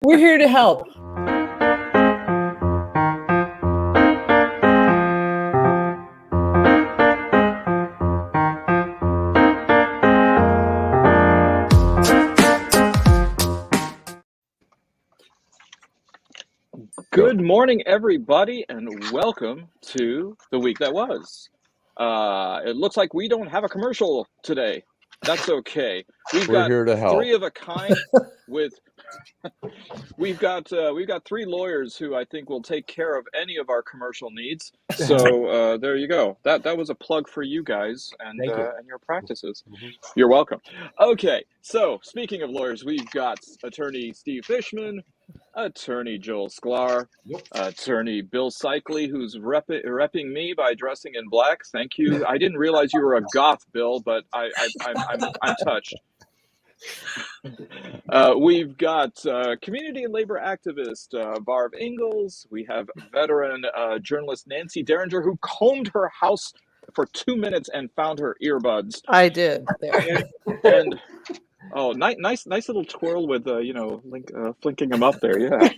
We're here to help. Good morning, everybody, and welcome to the week that was. It looks like we don't have a commercial today. That's okay. We're here to help. Three of a kind with. We've got three lawyers who I think will take care of any of our commercial needs. So there you go. That was a plug for you guys and your practices. You're welcome. Okay, so speaking of lawyers, we've got attorney Steve Fishman, attorney Joel Sklar, attorney Bill Seikaly, who's repping me by dressing in black. Thank you. I didn't realize you were a goth, Bill, but I'm touched. We've got community and labor activist Barb Ingalls. We have veteran journalist Nancy Derringer, who combed her house for 2 minutes and found her earbuds. I did. There. And oh, nice little twirl with flinking them up there. Yeah,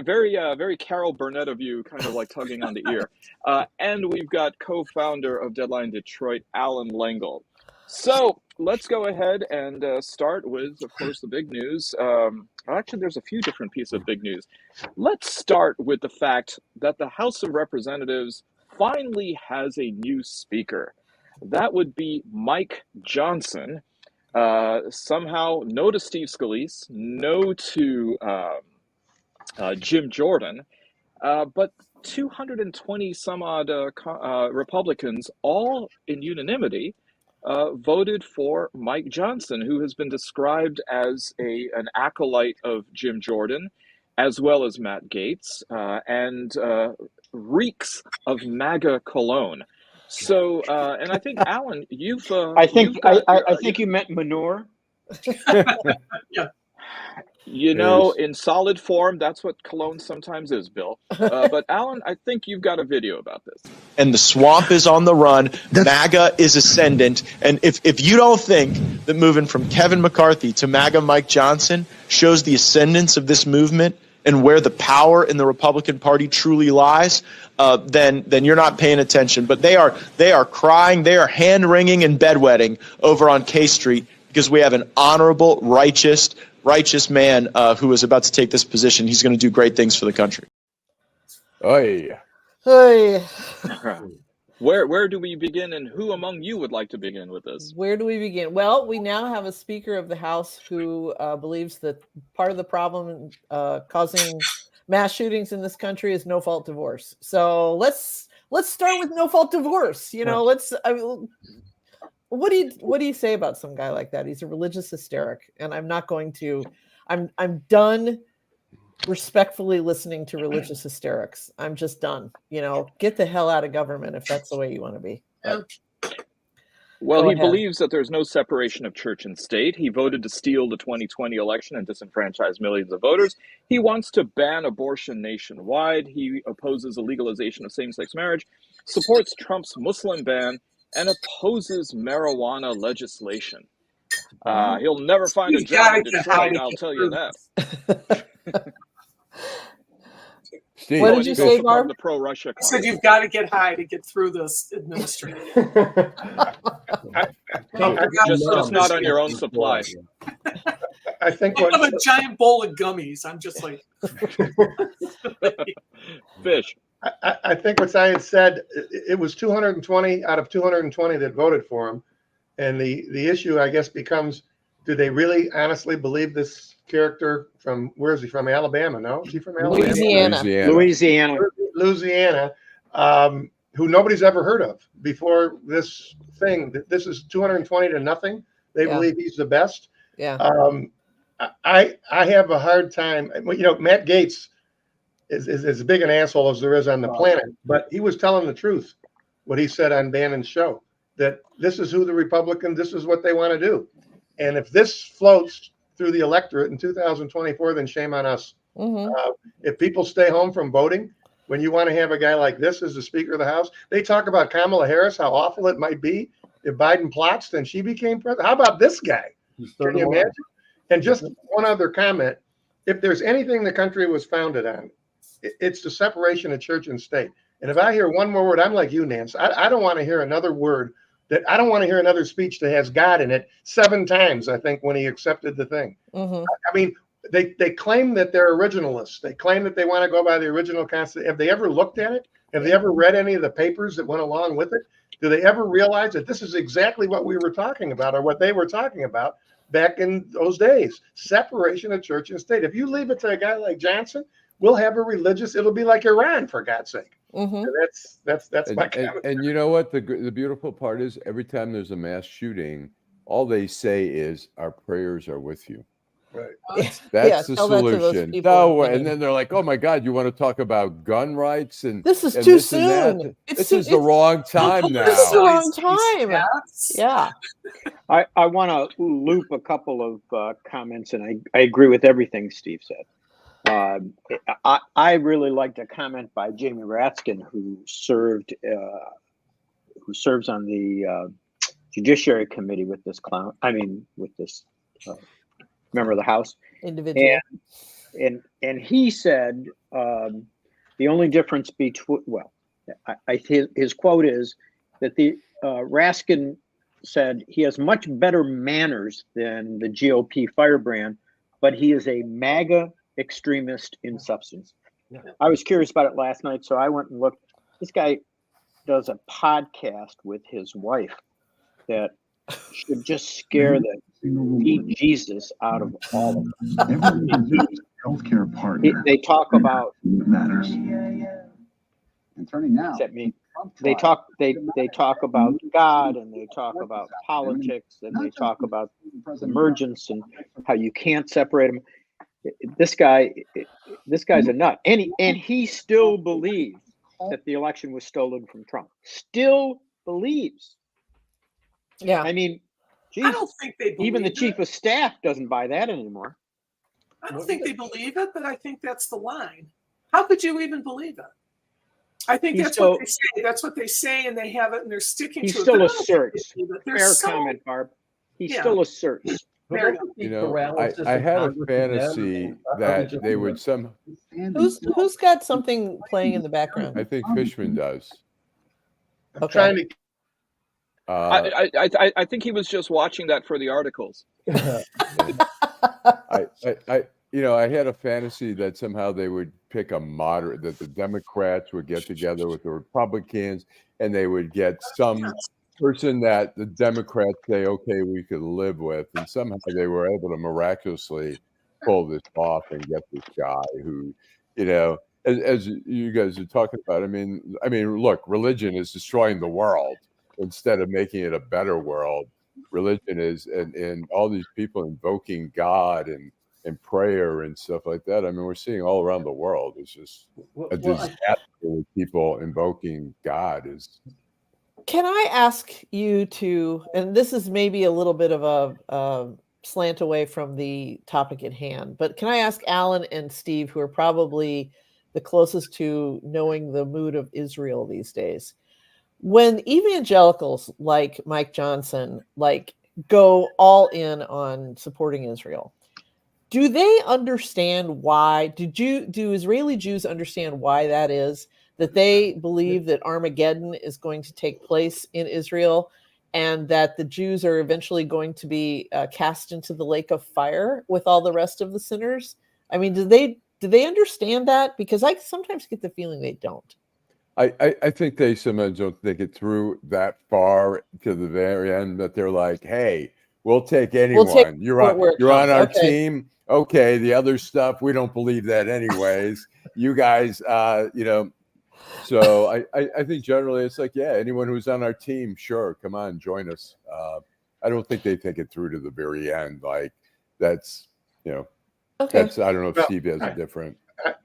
very Carol Burnett of you, kind of like tugging on the ear. And we've got co-founder of Deadline Detroit, Allan Lengel. So let's go ahead and start with, of course, the big news. Actually, there's a few different pieces of big news. Let's start with the fact that the House of Representatives finally has a new speaker. That would be Mike Johnson. Somehow, no to Steve Scalise, no to Jim Jordan, but 220 some odd Republicans, all in unanimity, voted for Mike Johnson, who has been described as an acolyte of Jim Jordan, as well as Matt Gaetz, and reeks of Maga cologne. So, and I think Allan, you've. I think you meant manure. Yeah. You know, in solid form, that's what cologne sometimes is, Bill. But Allan, I think you've got a video about this. And the swamp is on the run. MAGA is ascendant. And if you don't think that moving from Kevin McCarthy to MAGA Mike Johnson shows the ascendance of this movement and where the power in the Republican Party truly lies, then you're not paying attention. But they are crying, they are hand-wringing and bedwetting over on K Street because we have an honorable, righteous man who is about to take this position. He's going to do great things for the country. Hey. Where do we begin, and who among you would like to begin with this? Where do we begin? Well, we now have a Speaker of the House who believes that part of the problem causing mass shootings in this country is no-fault divorce. So let's start with no-fault divorce. You know, what do you say about some guy like that? He's a religious hysteric, and I'm not going to. I'm done respectfully listening to religious hysterics. I'm just done. You know, get the hell out of government if that's the way you want to be. Well, he believes that there's no separation of church and state. He voted to steal the 2020 election and disenfranchise millions of voters. He wants to ban abortion nationwide. He opposes the legalization of same-sex marriage, supports Trump's Muslim ban, and opposes marijuana legislation. He'll never find a job in Detroit, I'll tell you that. Steve, what did you say, Barb? The pro-Russia I said you've got to get high to get through this administration. just not on your own supply. I think I have a giant bowl of gummies. I'm just like Fish. I think what Saeed said, it was 220 out of 220 that voted for him. And the issue, I guess, becomes, do they really honestly believe this character from, where is he from? Alabama? No? Is he from Alabama? Louisiana. Who nobody's ever heard of before this thing. This is 220 to nothing. They believe he's the best. Yeah. I have a hard time. You know, Matt Gaetz is as big an asshole as there is on the planet, but he was telling the truth, what he said on Bannon's show, that this is who the Republicans, this is what they want to do. And if this floats through the electorate in 2024, then shame on us. If people stay home from voting, when you want to have a guy like this as the Speaker of the House, they talk about Kamala Harris, how awful it might be if Biden plots, then she became president. How about this guy? Can you imagine? And just one other comment. if there's anything the country was founded on, it's the separation of church and state. And if I hear one more word, I'm like you, Nance. I don't want to hear another word I don't want to hear another speech that has God in it 7 times, I think, when he accepted the thing. Mm-hmm. I mean, they claim that they're originalists. They claim that they want to go by the original Constitution. Have they ever looked at it? Have they ever read any of the papers that went along with it? Do they ever realize that this is exactly what we were talking about or what they were talking about back in those days? Separation of church and state. If you leave it to a guy like Johnson, we'll have a religious, it'll be like Iran, for God's sake. Mm-hmm. That's my comment. And you know what? The beautiful part is every time there's a mass shooting, all they say is our prayers are with you. Right. That's the solution. No, and then they're like, "Oh my God, you want to talk about gun rights?" And this is too soon. This is the wrong time now. This is the wrong time. Yeah. I want to loop a couple of comments, and I agree with everything Steve said. I really liked a comment by Jamie Raskin, who serves on the Judiciary Committee with this clown. I mean, with this member of the House. Individual. And he said the only difference between his quote is that the Raskin said he has much better manners than the GOP firebrand, but he is a MAGA extremist in substance. Yeah. I was curious about it last night, so I went and looked. This guy does a podcast with his wife that should just scare the Jesus out of all of us. Healthcare partner. They talk about matters. And turning now. Except me. They talk about God, and they talk about politics, and they talk about emergence and how you can't separate them. This guy's a nut, and he still believes that the election was stolen from Trump. Still believes. Yeah, I mean, Jesus, I don't think they believe even the chief of staff doesn't buy that anymore. I don't think they believe it, but I think that's the line. How could you even believe it? I think that's what they say. That's what they say, and they have it, and they're sticking to it. He still asserts. Fair comment, Barb. He still asserts. You know, I had a fantasy that they would Who's got something playing in the background? I think Fishman does. I'm trying to. I think he was just watching that for the articles. I had a fantasy that somehow they would pick a moderate, that the Democrats would get together with the Republicans, and they would get some person that the Democrats say, okay, we could live with, and somehow they were able to miraculously pull this off and get this guy who, as you guys are talking about, I mean, look, religion is destroying the world instead of making it a better world. Religion is, and all these people invoking God and prayer and stuff like that. I mean, we're seeing all around the world. It's just a disaster with people invoking God. Can I ask you to, and this is maybe a little bit of a slant away from the topic at hand, but can I ask Allan and Steve, who are probably the closest to knowing the mood of Israel these days, when evangelicals like Mike Johnson go all in on supporting Israel, do they understand why? Do Israeli Jews understand why that is? That they believe that Armageddon is going to take place in Israel, and that the Jews are eventually going to be cast into the lake of fire with all the rest of the sinners? I mean, do they understand that? Because I sometimes get the feeling they don't. I think they sometimes don't think it through that far to the very end, that they're like, hey, we'll take anyone. You're on our team. Okay, the other stuff, we don't believe that anyways. You guys, So I think generally it's like, yeah, anyone who's on our team, sure, come on, join us. I don't think they take it through to the very end. Like that's, that's, I don't know if Steve has a different.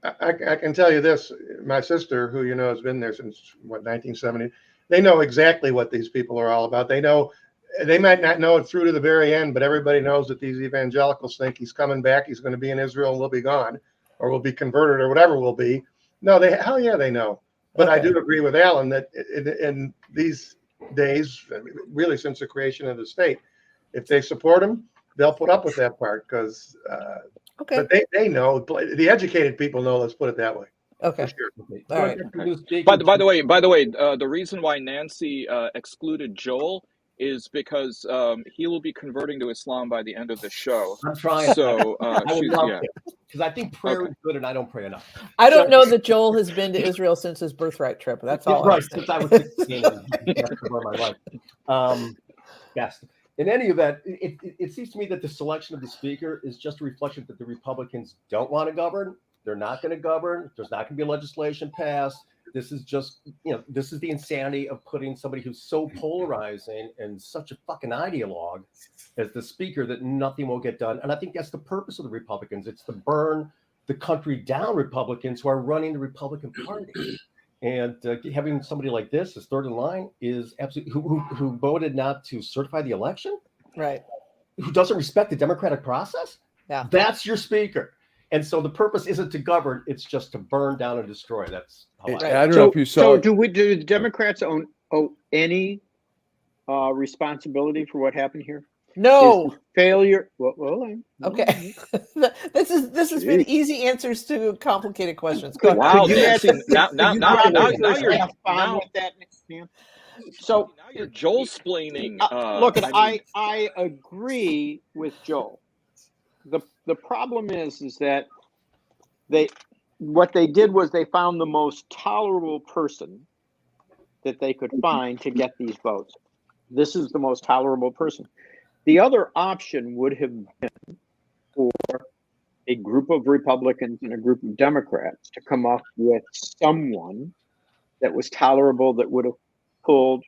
I can tell you this, my sister, who, has been there since 1970, they know exactly what these people are all about. They know, they might not know it through to the very end, but everybody knows that these evangelicals think he's coming back. He's going to be in Israel and we'll be gone, or we'll be converted, or whatever we'll be. No, hell yeah, they know. But I do agree with Allan that in these days, really since the creation of the state, if they support him, they'll put up with that part because Okay. But they know. The educated people know. Let's put it that way. Okay. For sure. All right. Okay. By the way, the reason why Nancy excluded Joel is because he will be converting to Islam by the end of the show. I'm trying. So I would she's love yeah. it, because I think prayer is good, and I don't pray enough. I don't know that Joel has been to Israel since his birthright trip. That's all. Right, since I was 16, for my life. Yes. In any event, it seems to me that the selection of the speaker is just a reflection that the Republicans don't want to govern. They're not going to govern. There's not going to be legislation passed. This is just, this is the insanity of putting somebody who's so polarizing and such a fucking ideologue as the speaker that nothing will get done. And I think that's the purpose of the Republicans. It's to burn the country down Republicans who are running the Republican Party. And having somebody like this as third in line is absolutely who voted not to certify the election, Right? Who doesn't respect the democratic process. Yeah, that's your speaker. And so the purpose isn't to govern; it's just to burn down and destroy. That's how I don't know if you saw. So do the Democrats owe any responsibility for what happened here? No failure. Well, okay. This has been easy answers to complicated questions. Go wow, ahead. now you're fine with that. So now you're Joel splaining. Look, I agree with Joel. The problem is that what they did was they found the most tolerable person that they could find to get these votes. This is the most tolerable person. The other option would have been for a group of Republicans and a group of Democrats to come up with someone that was tolerable that would have pulled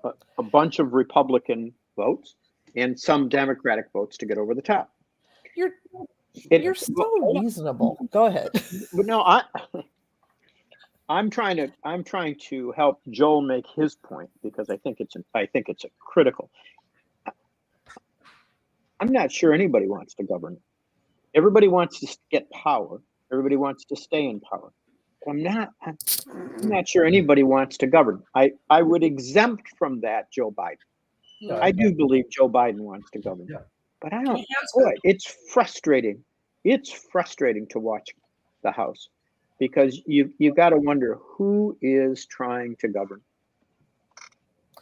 a bunch of Republican votes and some Democratic votes to get over the top. You're so reasonable. Go ahead. But no, I'm trying to help Joel make his point because I think it's a critical. I'm not sure anybody wants to govern. Everybody wants to get power. Everybody wants to stay in power. I'm not sure anybody wants to govern. I would exempt from that Joe Biden. Yeah, I do believe Joe Biden wants to govern, but I don't. Boy, it's frustrating. It's frustrating to watch the House because you got to wonder who is trying to govern.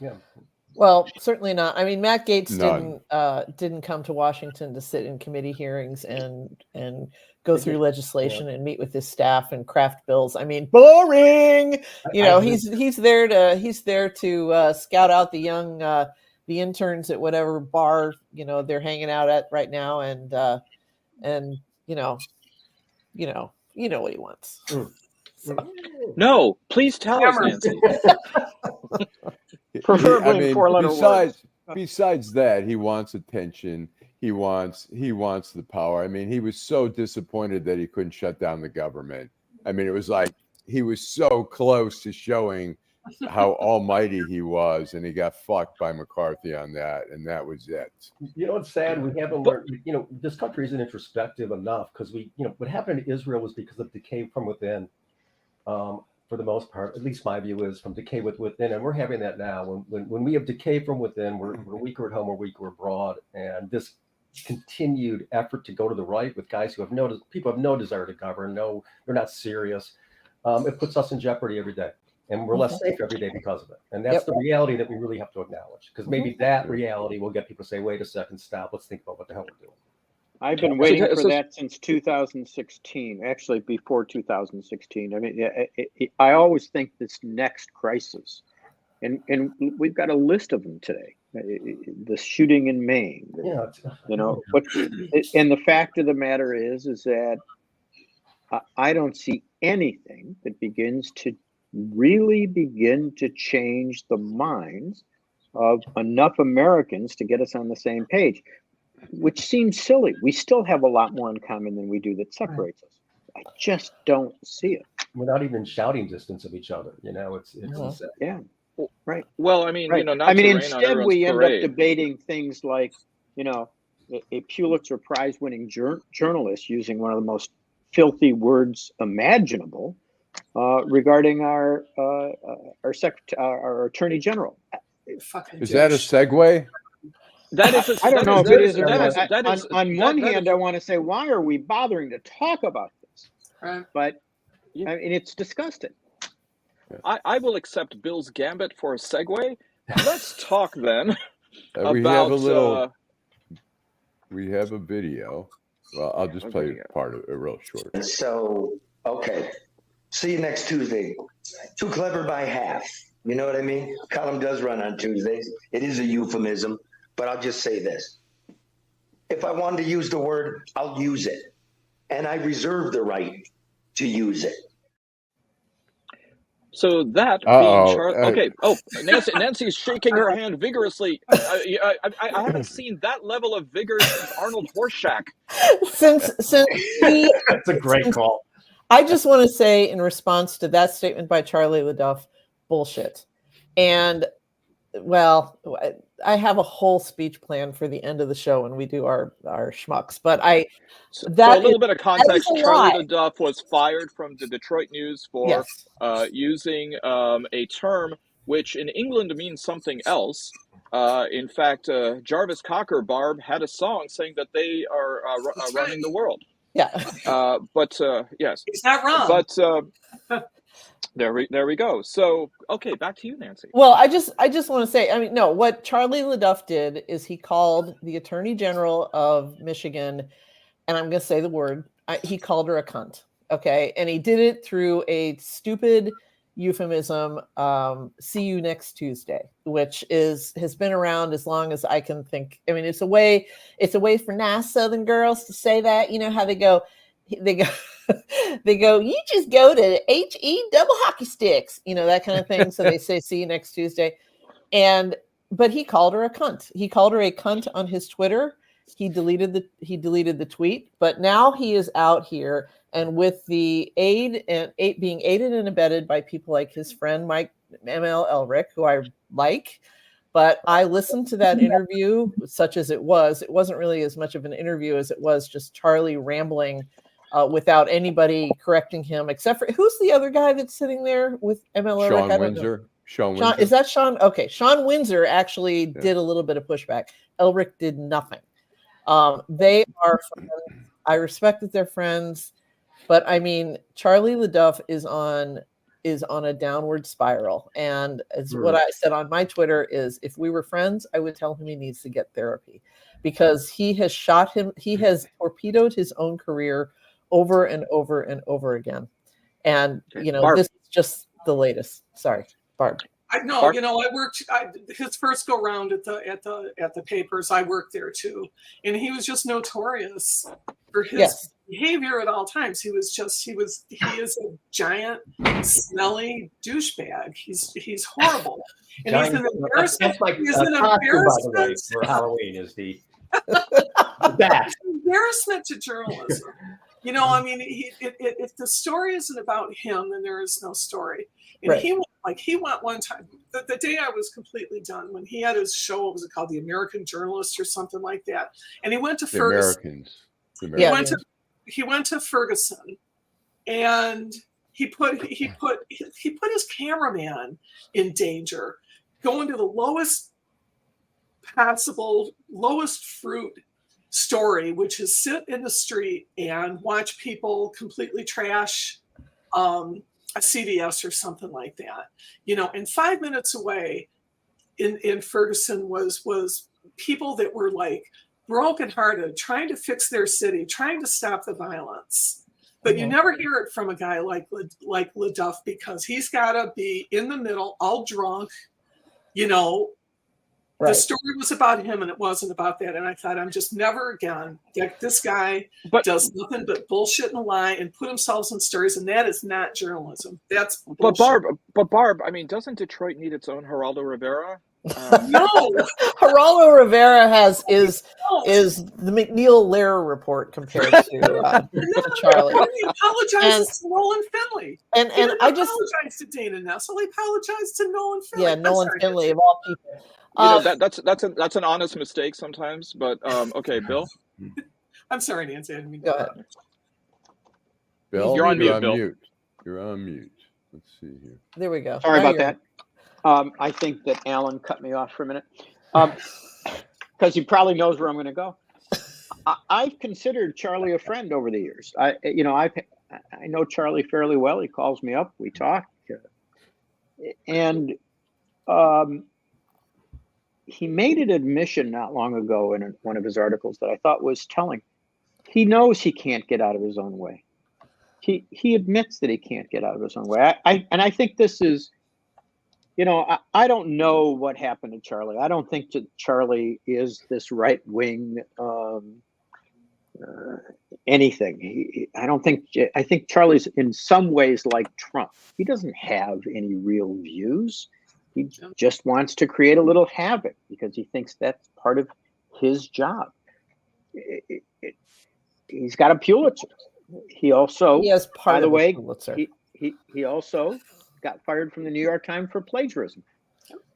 Yeah. Well, certainly not. I mean, Matt Gaetz didn't come to Washington to sit in committee hearings and go through legislation and meet with his staff and craft bills. I mean, boring. He's there to scout out the young the interns at whatever bar they're hanging out at right now, and you know what he wants. No, please tell us, Nancy. Preferably in four-letter words. Besides that, he wants attention. He wants the power. I mean, he was so disappointed that he couldn't shut down the government. I mean, it was like he was so close to showing how almighty he was, and he got fucked by McCarthy on that, and that was it. It's sad we haven't learned. This country isn't introspective enough because what happened to Israel was because of decay from within. For the most part, at least my view is from decay within, and we're having that now. When we have decay from within, we're weaker at home, we're weaker abroad, and this continued effort to go to the right with guys who have no desire to govern, they're not serious. It puts us in jeopardy every day, and we're less safe every day because of it. And that's the reality that we really have to acknowledge, because maybe that reality will get people to say, "Wait a second, stop. Let's think about what the hell we're doing." I've been waiting for that since 2016, actually before 2016. I mean, I always think this next crisis, and we've got a list of them today. The shooting in Maine, but and the fact of the matter is that I don't see anything that begins to change the minds of enough Americans to get us on the same page. Which seems silly. We still have a lot more in common than we do that separates us. I just don't see it. We're not even in shouting distance of each other. It's right. Well, I mean, right. Instead we end up debating things like, a Pulitzer Prize winning journalist using one of the most filthy words imaginable regarding our Attorney General. Is that a segue? That is. I don't know if it is or not. That On one hand, I want to say, why are we bothering to talk about this? Right. But Yeah. and it's disgusting. I will accept Bill's gambit for a segue. Let's talk then we about. have a little. We have a video. Well, I'll just play part of it real short. So, okay. See you next Tuesday. Too clever by half. You know what I mean? Column does run on Tuesdays. It is a euphemism, but I'll just say this. If I wanted to use the word, I'll use it. And I reserve the right to use it. So that being Charlie. Okay. Oh, Nancy's shaking her hand vigorously. I haven't seen that level of vigor since Arnold Horseshack. Since he, That's a great call. I just want to say in response to that statement by Charlie LeDuff, bullshit. And well, I have a whole speech plan for the end of the show when we do our schmucks, but so a little bit of context. Charlie LeDuff was fired from the Detroit News for using a term which in England means something else. In fact, Jarvis Cocker, Barb, had a song saying that they are running the world. Yeah. But yes, he's not wrong. But there we go. So okay, back to you, Nancy. Well, I just want to say, I mean, no, what Charlie LeDuff did is he called the Attorney General of Michigan, and I'm going to say the word, he called her a cunt. Okay, and he did it through a stupid euphemism. See you next Tuesday, which has been around as long as I can think. I mean, it's a way for nice Southern girls to say that. You know how they go, you just go to HE double hockey sticks, you know, that kind of thing. So they say, see you next Tuesday. But he called her a cunt. He called her a cunt on his Twitter. He deleted the tweet, but now he is out here and with the being aided and abetted by people like his friend, Mike ML Elric, who I like, but I listened to that interview such as it was. It wasn't really as much of an interview as it was just Charlie rambling without anybody correcting him, except for who's the other guy that's sitting there with ML Elric? Sean Windsor. Sean Windsor. Is that Sean? Okay. Sean Windsor actually did a little bit of pushback. Elric did nothing. They are friends. I respect that they're friends, but I mean, Charlie LeDuff is on a downward spiral. And as what I said on my Twitter is, if we were friends, I would tell him he needs to get therapy because he has torpedoed his own career over and over and over again. And, you know, Barb. This is just the latest. Sorry, Barb. I know, you know, I worked his first go round at the papers. I worked there too, and he was just notorious for his behavior at all times. He is a giant, smelly douchebag. He's horrible, and he's an embarrassment. That's he's an embarrassment by the way, for Halloween. Is the that embarrassment to journalism. You know, I mean, if the story isn't about him, then there is no story. And he went one time, the day I was completely done, when he had his show, what was it called? The American Journalist or something like that. And he went to Ferguson. He went to Ferguson, and he put his cameraman in danger, going to the lowest fruit story, which is sit in the street and watch people completely trash a CVS or something like that, you know. And 5 minutes away in Ferguson was people that were like brokenhearted, trying to fix their city, trying to stop the violence. But you never hear it from a guy like LeDuff, because he's got to be in the middle, all drunk, you know. The story was about him, and it wasn't about that. And I thought, I'm just never again. This guy does nothing but bullshit and lie and put himself in stories, and that is not journalism. That's bullshit. But Barb, I mean, doesn't Detroit need its own Geraldo Rivera? No, Geraldo Rivera is the McNeil Lehrer report compared to Charlie. He apologizes to Nolan Finley. And I just apologize to Dana Nessel. He apologized to Nolan Finley. Yeah, Nolan Finley of all people. You know, that's an honest mistake sometimes, but okay, Bill. I'm sorry, Nancy. I didn't mean to. Go ahead. Bill, you're on mute. Bill. You're on mute. Let's see here. There we go. Sorry about that. I think that Allan cut me off for a minute. because he probably knows where I'm going to go. I've considered Charlie a friend over the years. I know Charlie fairly well. He calls me up, we talk, and he made an admission not long ago in one of his articles that I thought was telling. He knows he can't get out of his own way. He admits that he can't get out of his own way. I think this is, I don't know what happened to Charlie. I don't think that Charlie is this right wing anything. I think Charlie's in some ways like Trump. He doesn't have any real views. He just wants to create a little havoc because he thinks that's part of his job. He's got a Pulitzer. He has by the way, he also got fired from the New York Times for plagiarism.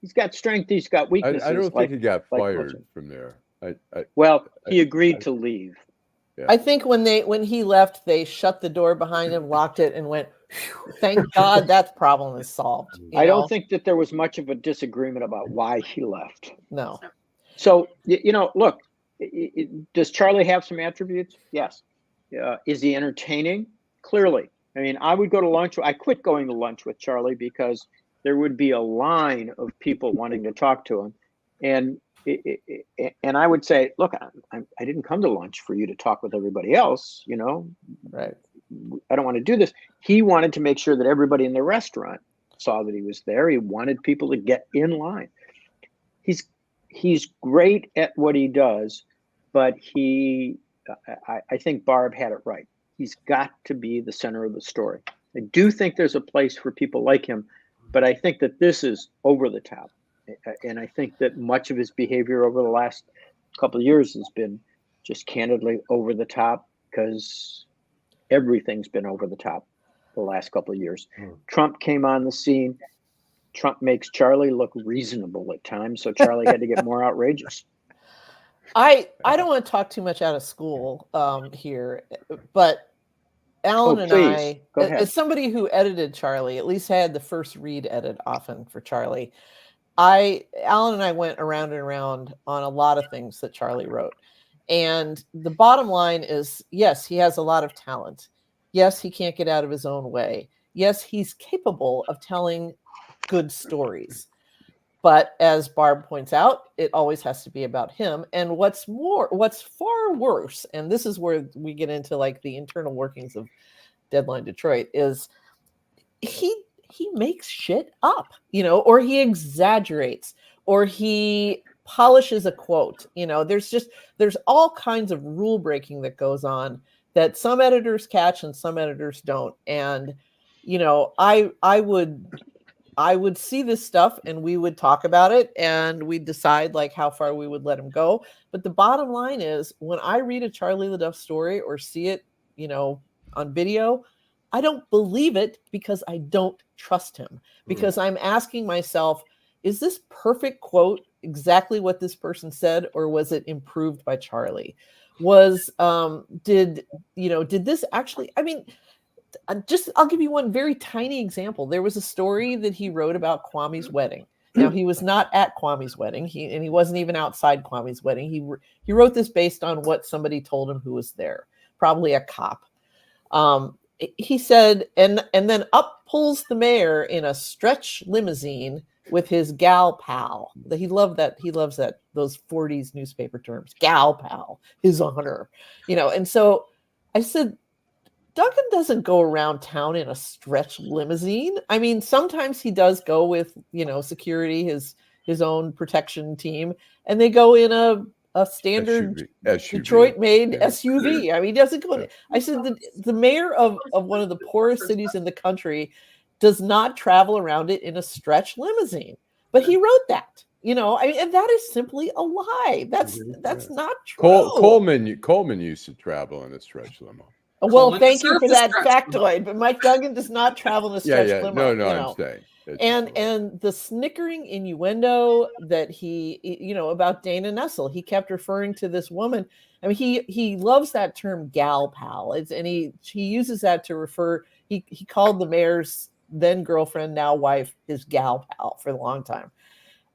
He's got strength. He's got weaknesses. I don't think he got fired from there. He agreed to leave. Yeah. I think when he left, they shut the door behind him, locked it, and went, thank God that problem is solved. I don't think that there was much of a disagreement about why he left. No. So, look, does Charlie have some attributes? Yes. Is he entertaining? Clearly. I mean, I would go to lunch. I quit going to lunch with Charlie because there would be a line of people wanting to talk to him. And I would say, look, I didn't come to lunch for you to talk with everybody else, Right. I don't want to do this. He wanted to make sure that everybody in the restaurant saw that he was there. He wanted people to get in line. He's great at what he does, but I think Barb had it right. He's got to be the center of the story. I do think there's a place for people like him, but I think that this is over the top. And I think that much of his behavior over the last couple of years has been just candidly over the top because everything's been over the top the last couple of years. Trump came on the scene. Trump makes Charlie look reasonable at times, so Charlie had to get more outrageous. I don't want to talk too much out of school here, but Allan and I, as somebody who edited Charlie, at least had the first read edit often for Charlie, Allan and I went around and around on a lot of things that Charlie wrote. And the bottom line is, yes, he has a lot of talent. Yes, he can't get out of his own way. Yes, he's capable of telling good stories. But as Barb points out, it always has to be about him. And what's far worse, and this is where we get into like the internal workings of Deadline Detroit, is he makes shit up, or he exaggerates, or he polishes a quote. There's all kinds of rule breaking that goes on that some editors catch and some editors don't. And, I would see this stuff and we would talk about it and we'd decide like how far we would let him go. But the bottom line is when I read a Charlie LeDuff story or see it, on video, I don't believe it because I don't trust him, because I'm asking myself, is this perfect quote exactly what this person said, or was it improved by Charlie? Did this actually, I'll give you one very tiny example. There was a story that he wrote about Kwame's wedding. Now, he was not at Kwame's wedding, and he wasn't even outside Kwame's wedding. He wrote this based on what somebody told him who was there, probably a cop. He said, and then up pulls the mayor in a stretch limousine with his gal pal. He loves that those 40s newspaper terms, gal pal, his honor, And so I said, Duncan doesn't go around town in a stretch limousine. I mean, sometimes he does go with, security, his own protection team, and they go in a standard SUV. Detroit-made SUV. I mean, he doesn't go. I said the mayor of one of the poorest cities in the country does not travel around it in a stretch limousine. But he wrote that, and that is simply a lie. That's not true. Coleman used to travel in a stretch limo. Well, thank you for that factoid, but Mike Duggan does not travel in a stretch limo. No, I'm saying. And the snickering innuendo that he, about Dana Nessel, he kept referring to this woman. I mean, he loves that term gal pal. And he uses that to refer, he called the mayor's then girlfriend, now wife, his gal pal for a long time.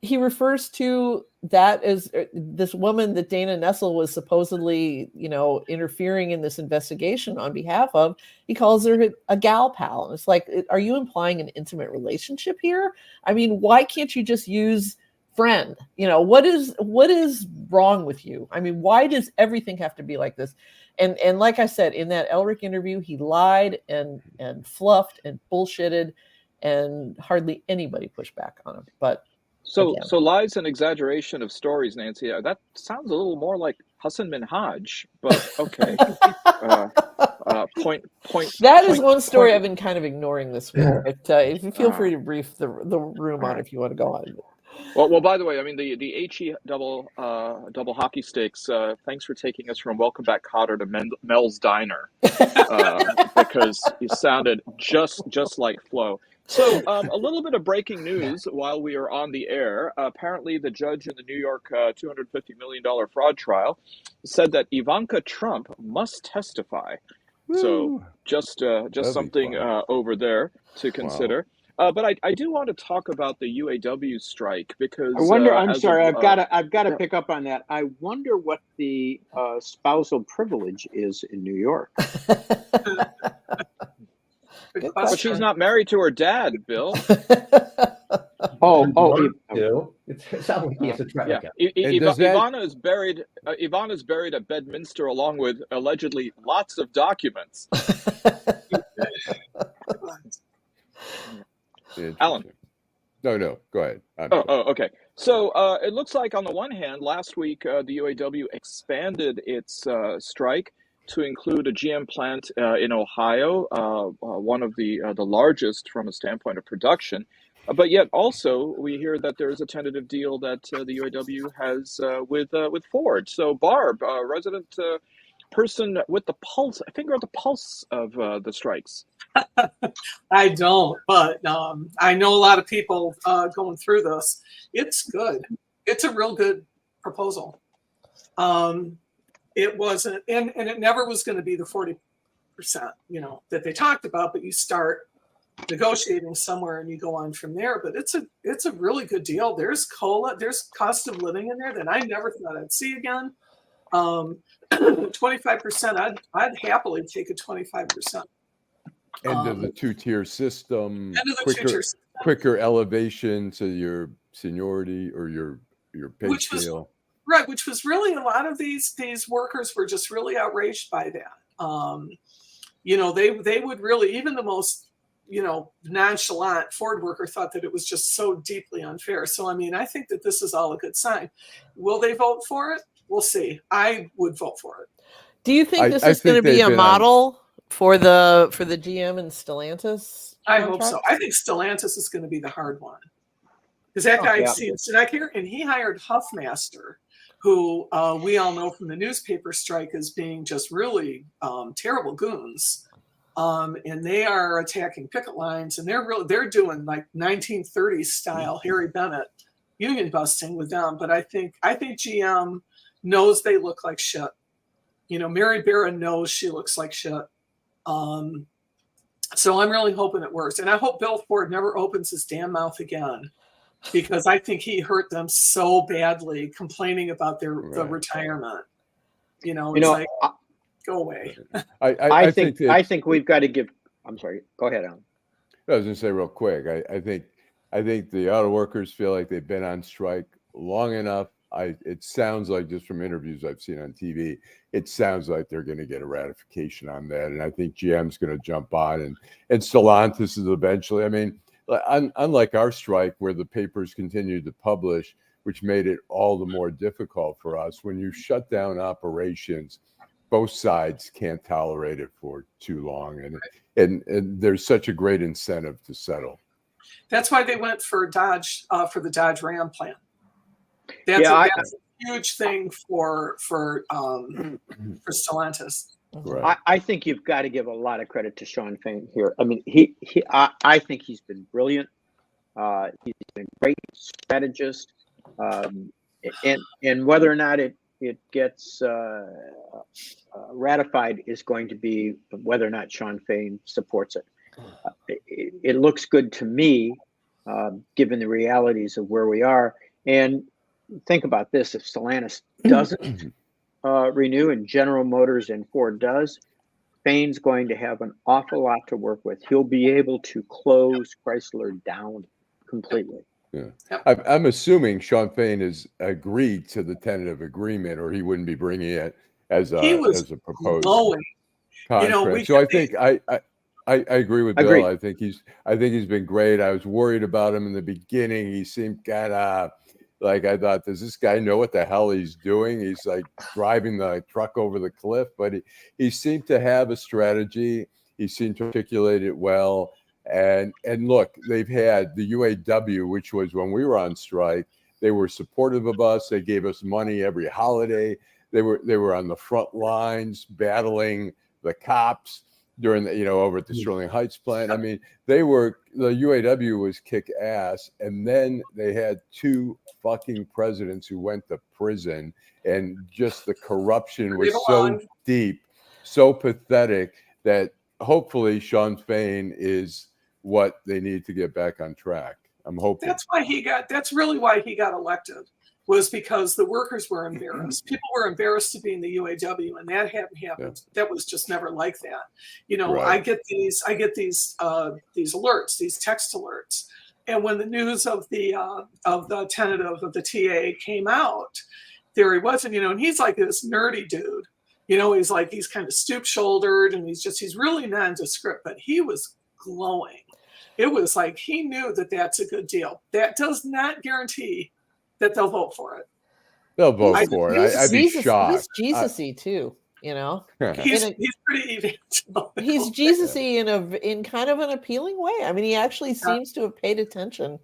he refers to that as this woman that Dana Nessel was supposedly, interfering in this investigation on behalf of. He calls her a gal pal. And it's like, are you implying an intimate relationship here? I mean, why can't you just use friend? What is wrong with you? I mean, why does everything have to be like this? And like I said, in that Elric interview, he lied and fluffed and bullshitted, and hardly anybody pushed back on him. But so lies and exaggeration of stories, Nancy. That sounds a little more like Hassan Minhaj, but okay. Point. That is one story I've been kind of ignoring this week. But if you feel free to brief the room on if you want to go on. Well. By the way, I mean the HE double hockey sticks. Thanks for taking us from Welcome Back, Kotter to Mel's Diner, because you sounded just like Flo. So a little bit of breaking news while we are on the air. Apparently, the judge in the New York $250 million fraud trial said that Ivanka Trump must testify. Woo. So just something over there to consider. Wow. But I do want to talk about the UAW strike because I wonder. I'm sorry. I've got to pick up on that. I wonder what the spousal privilege is in New York. But she's not married to her dad, Bill. It sounds like he has a track. Ivana's buried at Bedminster along with allegedly lots of documents. Alan. No, go ahead. Okay. So it looks like on the one hand, last week the UAW expanded its strike to include a GM plant in Ohio, one of the largest from a standpoint of production. But yet also we hear that there is a tentative deal that the UAW has with Ford. So Barb, resident person with the pulse, finger at the pulse of the strikes. I don't, but I know a lot of people going through this. It's good. It's a real good proposal. It wasn't, and it never was going to be the 40%, that they talked about. But you start negotiating somewhere, and you go on from there. But it's a really good deal. There's COLA, there's cost of living in there that I never thought I'd see again. 25%, I'd happily take a 25%. End of the two-tier system. Quicker elevation to your seniority or your pay scale. Right, which was really a lot of these workers were just really outraged by that. They would really, even the most nonchalant Ford worker thought that it was just so deeply unfair. So I mean, I think that this is all a good sign. Will they vote for it? We'll see. I would vote for it. Do you think this is going to be a model for the GM and Stellantis? I hope so. I think Stellantis is going to be the hard one because that guy here, and he hired Huffmaster, who we all know from the newspaper strike as being just really terrible goons. And they are attacking picket lines, and they're doing like 1930s style Harry Bennett union busting with them. But I think GM knows they look like shit. Mary Barra knows she looks like shit. So I'm really hoping it works, and I hope Bill Ford never opens his damn mouth again, because I think he hurt them so badly complaining about the retirement. Like, go away. I think we've got to give. I'm sorry. Go ahead, Alan. I was going to say real quick. I think the auto workers feel like they've been on strike long enough. It sounds like, just from interviews I've seen on TV, it sounds like they're going to get a ratification on that, and I think GM's going to jump on, and Stellantis is eventually. I mean, unlike our strike where the papers continued to publish, which made it all the more difficult for us. When you shut down operations, both sides can't tolerate it for too long, and there's such a great incentive to settle. That's why they went for Dodge, for the Dodge Ram plan. That's a huge thing for Stellantis. Right. I think you've got to give a lot of credit to Shawn Fain here. I mean, I think he's been brilliant. He's been a great strategist, and whether or not it gets ratified is going to be whether or not Shawn Fain supports it. It looks good to me, given the realities of where we are. And think about this: if Stellantis doesn't renew and General Motors and Ford does, Fain's going to have an awful lot to work with. He'll be able to close Chrysler down completely. Yeah, I'm assuming Sean Fain has agreed to the tentative agreement, or he wouldn't be bringing it as a proposed contract. So I think I agree with Bill. I think he's been great. I was worried about him in the beginning. He seemed kind of like, I thought, does this guy know what the hell he's doing? He's like driving the truck over the cliff, but he seemed to have a strategy. He seemed to articulate it well. And look, they've had the UAW, which was when we were on strike. They were supportive of us. They gave us money every holiday. They were on the front lines battling the cops during the, over at the Sterling Heights plant. I mean, the UAW was kick ass. And then they had 2 fucking presidents who went to prison, and just the corruption was so deep, so pathetic, that hopefully Sean Fain is what they need to get back on track. I'm hoping that's really why he got elected, was because the workers were embarrassed. People were embarrassed to be in the UAW, and that hadn't happened. Yeah. That was just never like that. Right. I get these alerts, these text alerts. And when the news of the tentative of the TA came out, there he was, and he's like this nerdy dude. He's kind of stoop-shouldered, and he's really nondescript, but he was glowing. It was like he knew that that's a good deal. That does not guarantee that they'll vote for it. They'll vote for it. I'd be shocked. He's Jesus-y too, He's pretty evangelical. He's Jesus-y in kind of an appealing way. I mean, he actually seems to have paid attention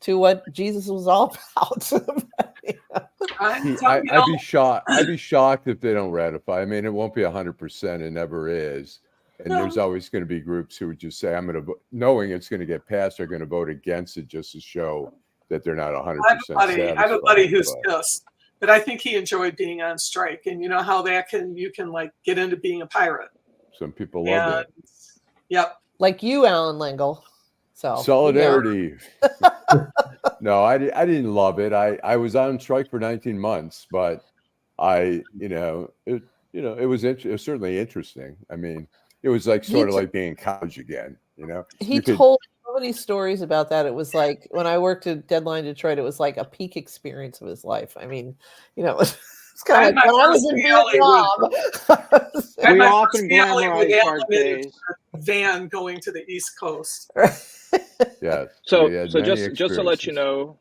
to what Jesus was all about. I'd be shocked. I'd be shocked if they don't ratify. I mean, it won't be 100%. It never is. And there's always going to be groups who would just say, I'm going to vote, knowing it's going to get passed, they're going to vote against it just to show that they're not 100% satisfied. I have a buddy who's pissed, but I think he enjoyed being on strike. And you know how you can like get into being a pirate. Some people love it. Yep. Like you, Allan Lengel. So solidarity. No, I didn't love it. I was on strike for 19 months, but it was certainly interesting. I mean, it was like sort of like being in college again, He told so many stories about that. It was like when I worked at Deadline Detroit, it was like a peak experience of his life. I mean, it's kind of like when I was in Vietnam. We often glamorize our days. Van going to the East Coast. Yeah. So just to let you know,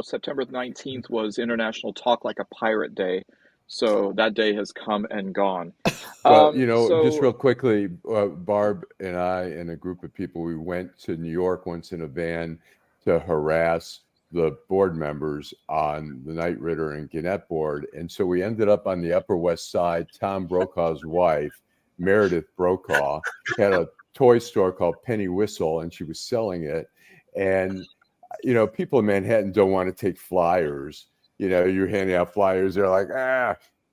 September 19th was International Talk Like a Pirate Day. So that day has come and gone. Well, just real quickly, Barb and I and a group of people, we went to New York once in a van to harass the board members on the Knight Ridder and Gannett board. And so we ended up on the Upper West Side. Tom Brokaw's wife, Meredith Brokaw, had a toy store called Penny Whistle, and she was selling it. And, people in Manhattan don't want to take flyers. You're handing out flyers. They're like,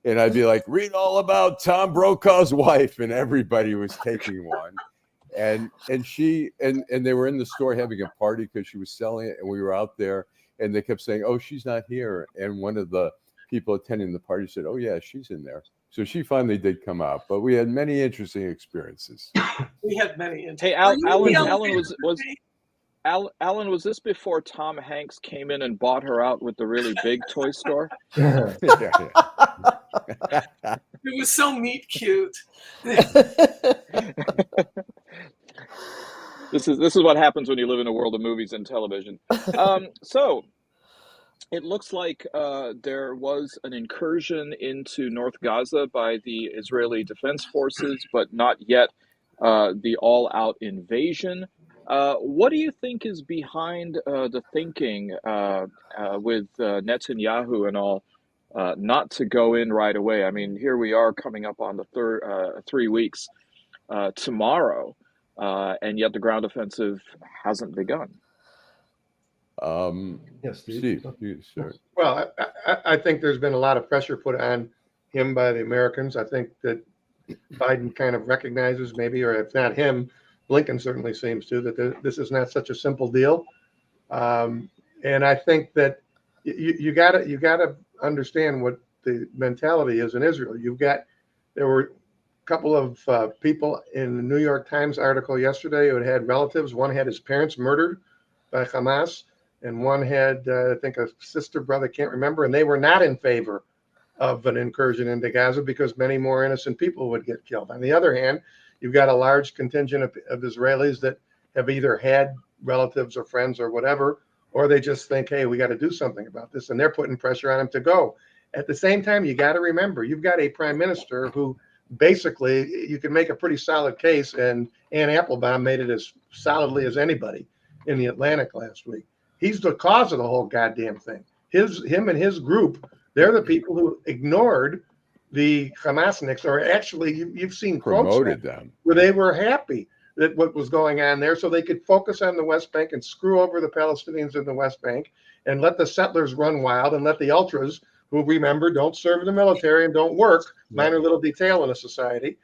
and I'd be like, read all about Tom Brokaw's wife. And everybody was taking one. And they were in the store having a party because she was selling it. And we were out there and they kept saying, oh, she's not here. And one of the people attending the party said, oh, yeah, she's in there. So she finally did come out. But we had many interesting experiences. We had many. Hey, Allan, was this before Tom Hanks came in and bought her out with the really big toy store? It was so meet cute. This is what happens when you live in a world of movies and television. So it looks like there was an incursion into North Gaza by the Israeli Defense Forces, but not yet the all-out invasion. What do you think is behind the thinking with Netanyahu and all not to go in right away? I mean, here we are coming up on the 3 weeks tomorrow, and yet the ground offensive hasn't begun. Yes, Steve. Sure. Well, I think there's been a lot of pressure put on him by the Americans. I think that Biden kind of recognizes maybe, or if not him, Blinken certainly seems to, that this is not such a simple deal. And And I think that you gotta understand what the mentality is in Israel. There were a couple of people in the New York Times article yesterday who had relatives. One had his parents murdered by Hamas, and one had, I think, a sister, brother, can't remember, and they were not in favor of an incursion into Gaza because many more innocent people would get killed. On the other hand, you've got a large contingent of Israelis that have either had relatives or friends or whatever, or they just think, hey, we got to do something about this, and they're putting pressure on them to go. At the same time, you got to remember, you've got a prime minister who basically you can make a pretty solid case, and Ann Applebaum made it as solidly as anybody in the Atlantic last week. He's the cause of the whole goddamn thing. Him and his group, they're the people who ignored the Hamasniks, or actually you've seen promoted them, where they were happy that what was going on there, so they could focus on the West Bank and screw over the Palestinians in the West Bank and let the settlers run wild and let the ultras, who, remember, don't serve in the military and don't work, minor little detail in a society.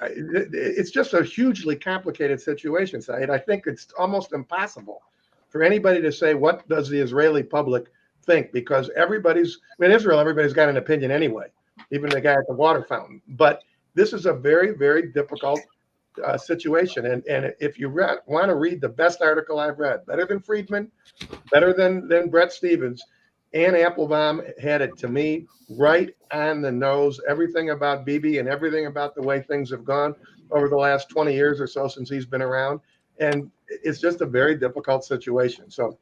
It's just a hugely complicated situation, Saeed. I think it's almost impossible for anybody to say, what does the Israeli public think? Because in Israel, everybody's got an opinion anyway, even the guy at the water fountain. But this is a very, very difficult situation. And if you want to read the best article I've read, better than Friedman, better than Brett Stevens, Ann Applebaum had it, to me, right on the nose. Everything about Bibi and everything about the way things have gone over the last 20 years or so since he's been around. And it's just a very difficult situation. So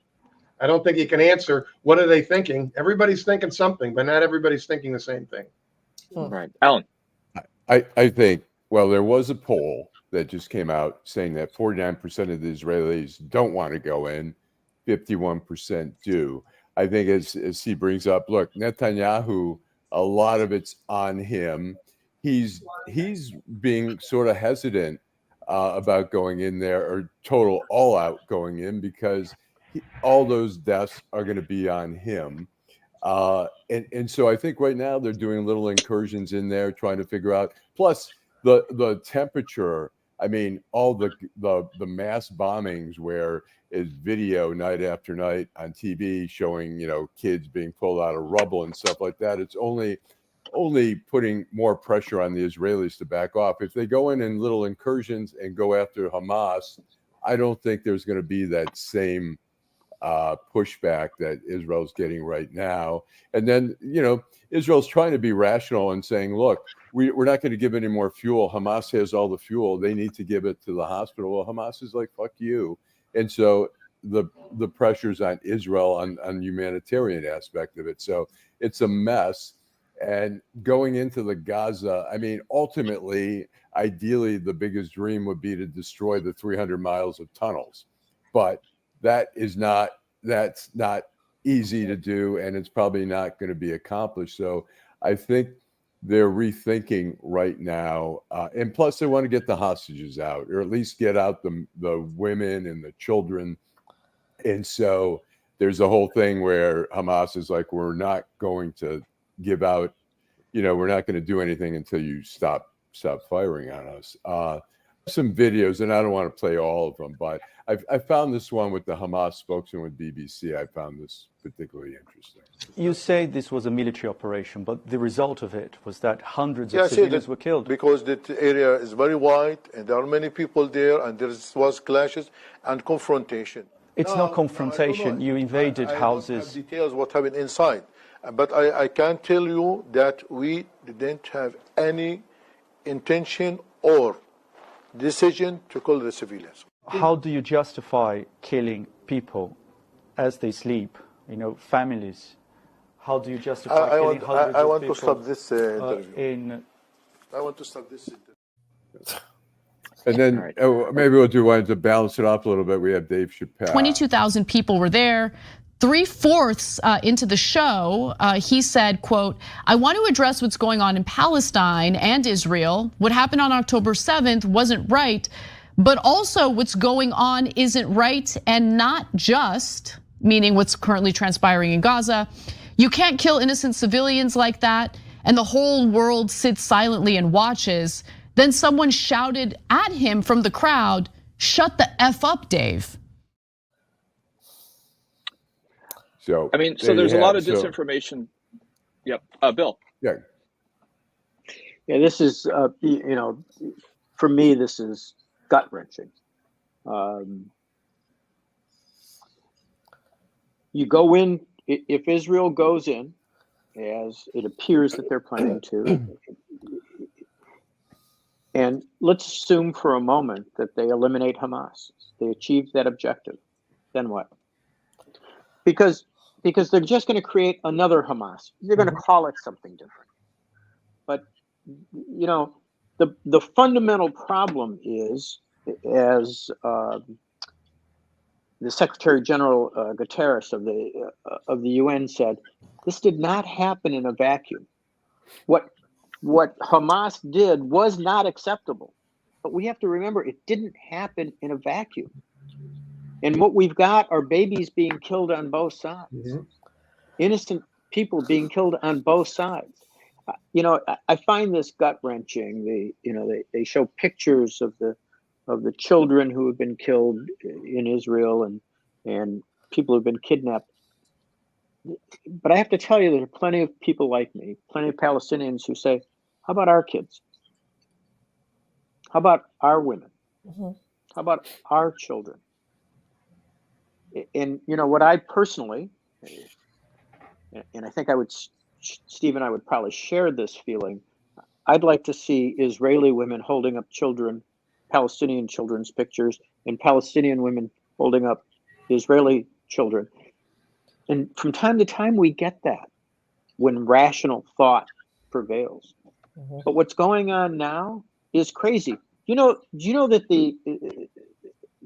I don't think you can answer, what are they thinking? Everybody's thinking something, but not everybody's thinking the same thing. Right. Allan. I think, well, there was a poll that just came out saying that 49% of the Israelis don't want to go in, 51% do. I think as he brings up, look, Netanyahu, a lot of it's on him. He's being sort of hesitant about going in there, or total all out going in, because all those deaths are going to be on him. And so I think right now they're doing little incursions in there, trying to figure out, plus the temperature. I mean, all the mass bombings where is video night after night on TV showing, kids being pulled out of rubble and stuff like that. It's only putting more pressure on the Israelis to back off. If they go in little incursions and go after Hamas, I don't think there's going to be that same pushback that Israel's getting right now. And then, Israel's trying to be rational and saying, look, we're not going to give any more fuel. Hamas has all the fuel. They need to give it to the hospital. Well, Hamas is like, fuck you. And so the pressure's on Israel on humanitarian aspect of it. So it's a mess. And going into the Gaza, I mean, ultimately, ideally, the biggest dream would be to destroy the 300 miles of tunnels. But that's not easy to do, and it's probably not going to be accomplished. So I think they're rethinking right now. And plus, they want to get the hostages out, or at least get out the women and the children. And so there's a whole thing where Hamas is like, we're not going to give out, we're not going to do anything until you stop firing on us. Some videos, and I don't want to play all of them, but I found this one with the Hamas spokesman with BBC. I found this particularly interesting. You say this was a military operation, but the result of it was that hundreds of civilians were killed. Because the area is very wide, and there are many people there, and there was clashes and confrontation. It's not confrontation. You invaded houses. I don't have details what happened inside, but I can tell you that we didn't have any intention or decision to kill the civilians. How do you justify killing people as they sleep? Families. How do you justify killing hundreds of people? I want to stop this interview. I want to stop this interview. And then maybe we'll do one to balance it off a little bit. We have Dave Chappelle. 22,000 people were there. 3/4 into the show, he said, quote, I want to address what's going on in Palestine and Israel. What happened on October 7th wasn't right, but also what's going on isn't right and not just, meaning what's currently transpiring in Gaza. You can't kill innocent civilians like that, and the whole world sits silently and watches. Then someone shouted at him from the crowd, shut the F up, Dave. So I mean, so there's a lot of disinformation. Yep. Bill. Yeah. Yeah, this is, for me, this is gut wrenching. You go in, if Israel goes in, as it appears that they're planning to, and let's assume for a moment that they eliminate Hamas, they achieve that objective, then what? Because they're just going to create another Hamas. They're going to call it something different. But the fundamental problem is, as the Secretary General Guterres of the UN said, this did not happen in a vacuum. What Hamas did was not acceptable, but we have to remember it didn't happen in a vacuum. And what we've got are babies being killed on both sides, innocent people being killed on both sides. I find this gut wrenching. They show pictures of the children who have been killed in Israel and people who've been kidnapped. But I have to tell you, there are plenty of people like me, plenty of Palestinians who say, how about our kids? How about our women? How about our children? And what I personally, and I think Steve and I would probably share this feeling, I'd like to see Israeli women holding up children, Palestinian children's pictures, and Palestinian women holding up Israeli children. And from time to time, we get that when rational thought prevails. But what's going on now is crazy. Do you know that the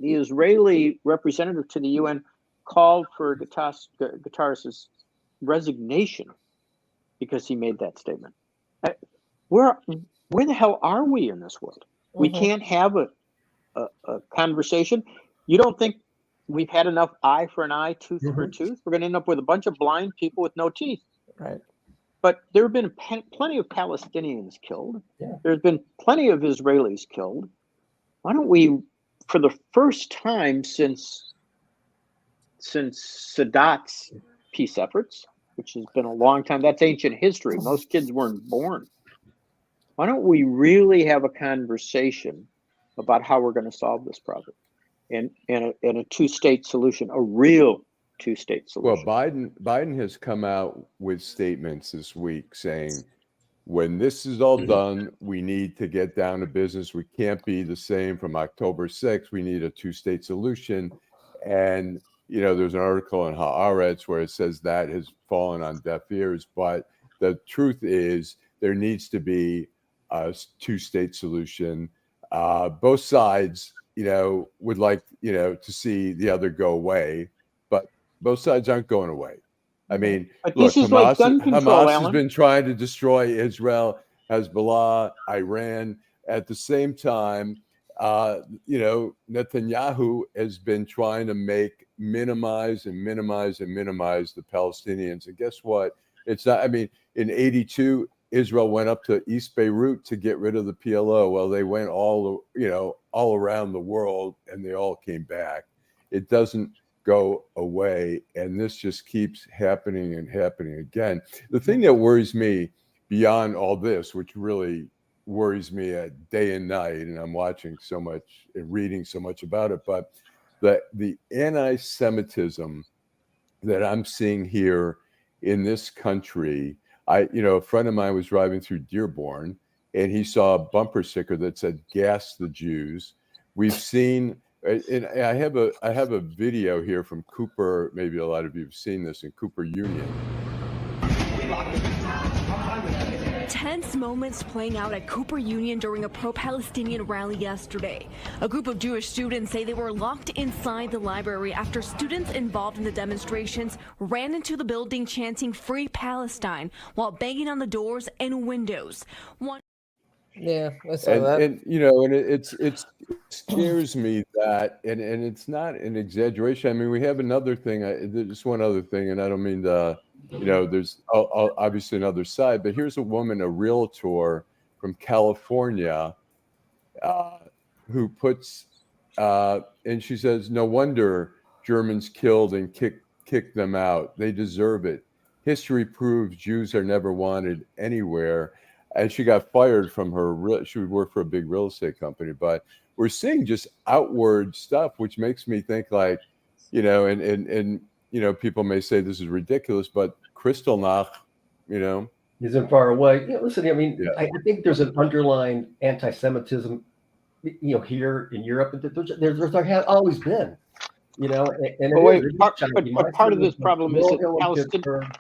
Israeli representative to the UN called for Guterres' resignation because he made that statement? Where the hell are we in this world? We can't have a conversation. You don't think we've had enough eye for an eye, tooth for a tooth? We're going to end up with a bunch of blind people with no teeth. Right. But there have been plenty of Palestinians killed. Yeah. There's been plenty of Israelis killed. Why don't we, for the first time since Sadat's peace efforts, which has been a long time, that's ancient history. Most kids weren't born. Why don't we really have a conversation about how we're going to solve this problem and a two-state solution, a real two-state solution? Well, Biden has come out with statements this week saying, when this is all done, we need to get down to business. We can't be the same from October 6th. We need a two-state solution. And, there's an article in Haaretz where it says that has fallen on deaf ears. But the truth is there needs to be a two-state solution. Both sides, would like, to see the other go away. But both sides aren't going away. I mean, look, Hamas has been trying to destroy Israel, Hezbollah, Iran. At the same time, Netanyahu has been trying to minimize the Palestinians. And guess what? It's not, in 82, Israel went up to East Beirut to get rid of the PLO. Well, they went all around the world and they all came back. It doesn't go away, and this just keeps happening and happening again. The thing that worries me beyond all this, which really worries me day and night, and I'm watching so much and reading so much about it, but the anti-Semitism that I'm seeing here in this country. A friend of mine was driving through Dearborn, and he saw a bumper sticker that said "Gas the Jews." We've seen. And I have a video here from Cooper. Maybe a lot of you have seen this in Cooper Union. Tense moments playing out at Cooper Union during a pro-Palestinian rally yesterday. A group of Jewish students say they were locked inside the library after students involved in the demonstrations ran into the building chanting "Free Palestine" while banging on the doors and windows. Yeah, I saw that. And it scares me that, and it's not an exaggeration. We have another thing. There's one other thing, and I don't mean to, there's obviously another side, but here's a woman, a realtor from California, who puts, and she says, no wonder Germans killed and kick them out. They deserve it. History proves Jews are never wanted anywhere. And she got fired from she would work for a big real estate company. But we're seeing just outward stuff, which makes me think like, you know, and you know, people may say this is ridiculous, but Kristallnacht, you know, isn't far away. Yeah, listen, I mean, Yeah. I think there's an underlying anti-Semitism, you know, here in Europe. There has always been, you know. And But wait, but part of this problem is that Palestinian.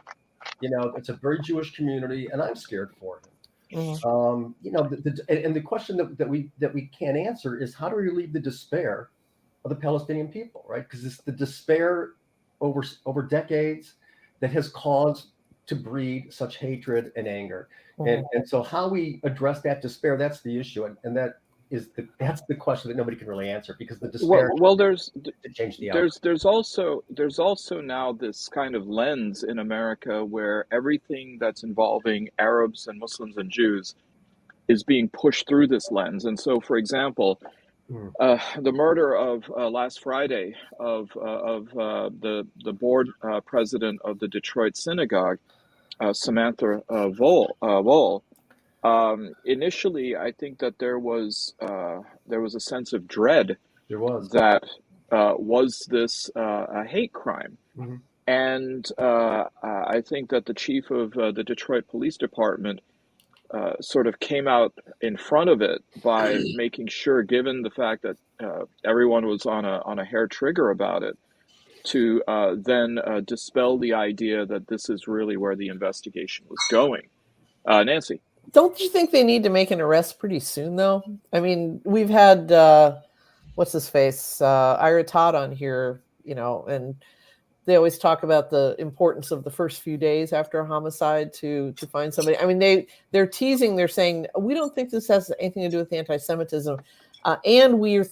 You know, it's a very Jewish community, and I'm scared for him. Mhm. You know, and the question that we can't answer is how do we relieve the despair of the Palestinian people, right? Because it's the despair over decades that has caused to breed such hatred and anger. And so how we address that despair, that's the issue. And that's the question that nobody can really answer, because the despair there's to change the outcome. there's also now this kind of lens in America where everything that's involving Arabs and Muslims and Jews is being pushed through this lens. And so, for example, the murder of last Friday of the board president of the Detroit synagogue, Samantha Woll. Initially, I think that there was a sense of dread. There was that was this a hate crime, and I think that the chief of the Detroit Police Department sort of came out in front of it by making sure, given the fact that everyone was on a hair trigger about it, to then dispel the idea that this is really where the investigation was going. Nancy. Don't you think they need to make an arrest pretty soon, though? I mean, we've had, what's his face, Ira Todd on here, you know, and they always talk about the importance of the first few days after a homicide to find somebody. I mean, they're teasing, they're saying, we don't think this has anything to do with anti-Semitism. And we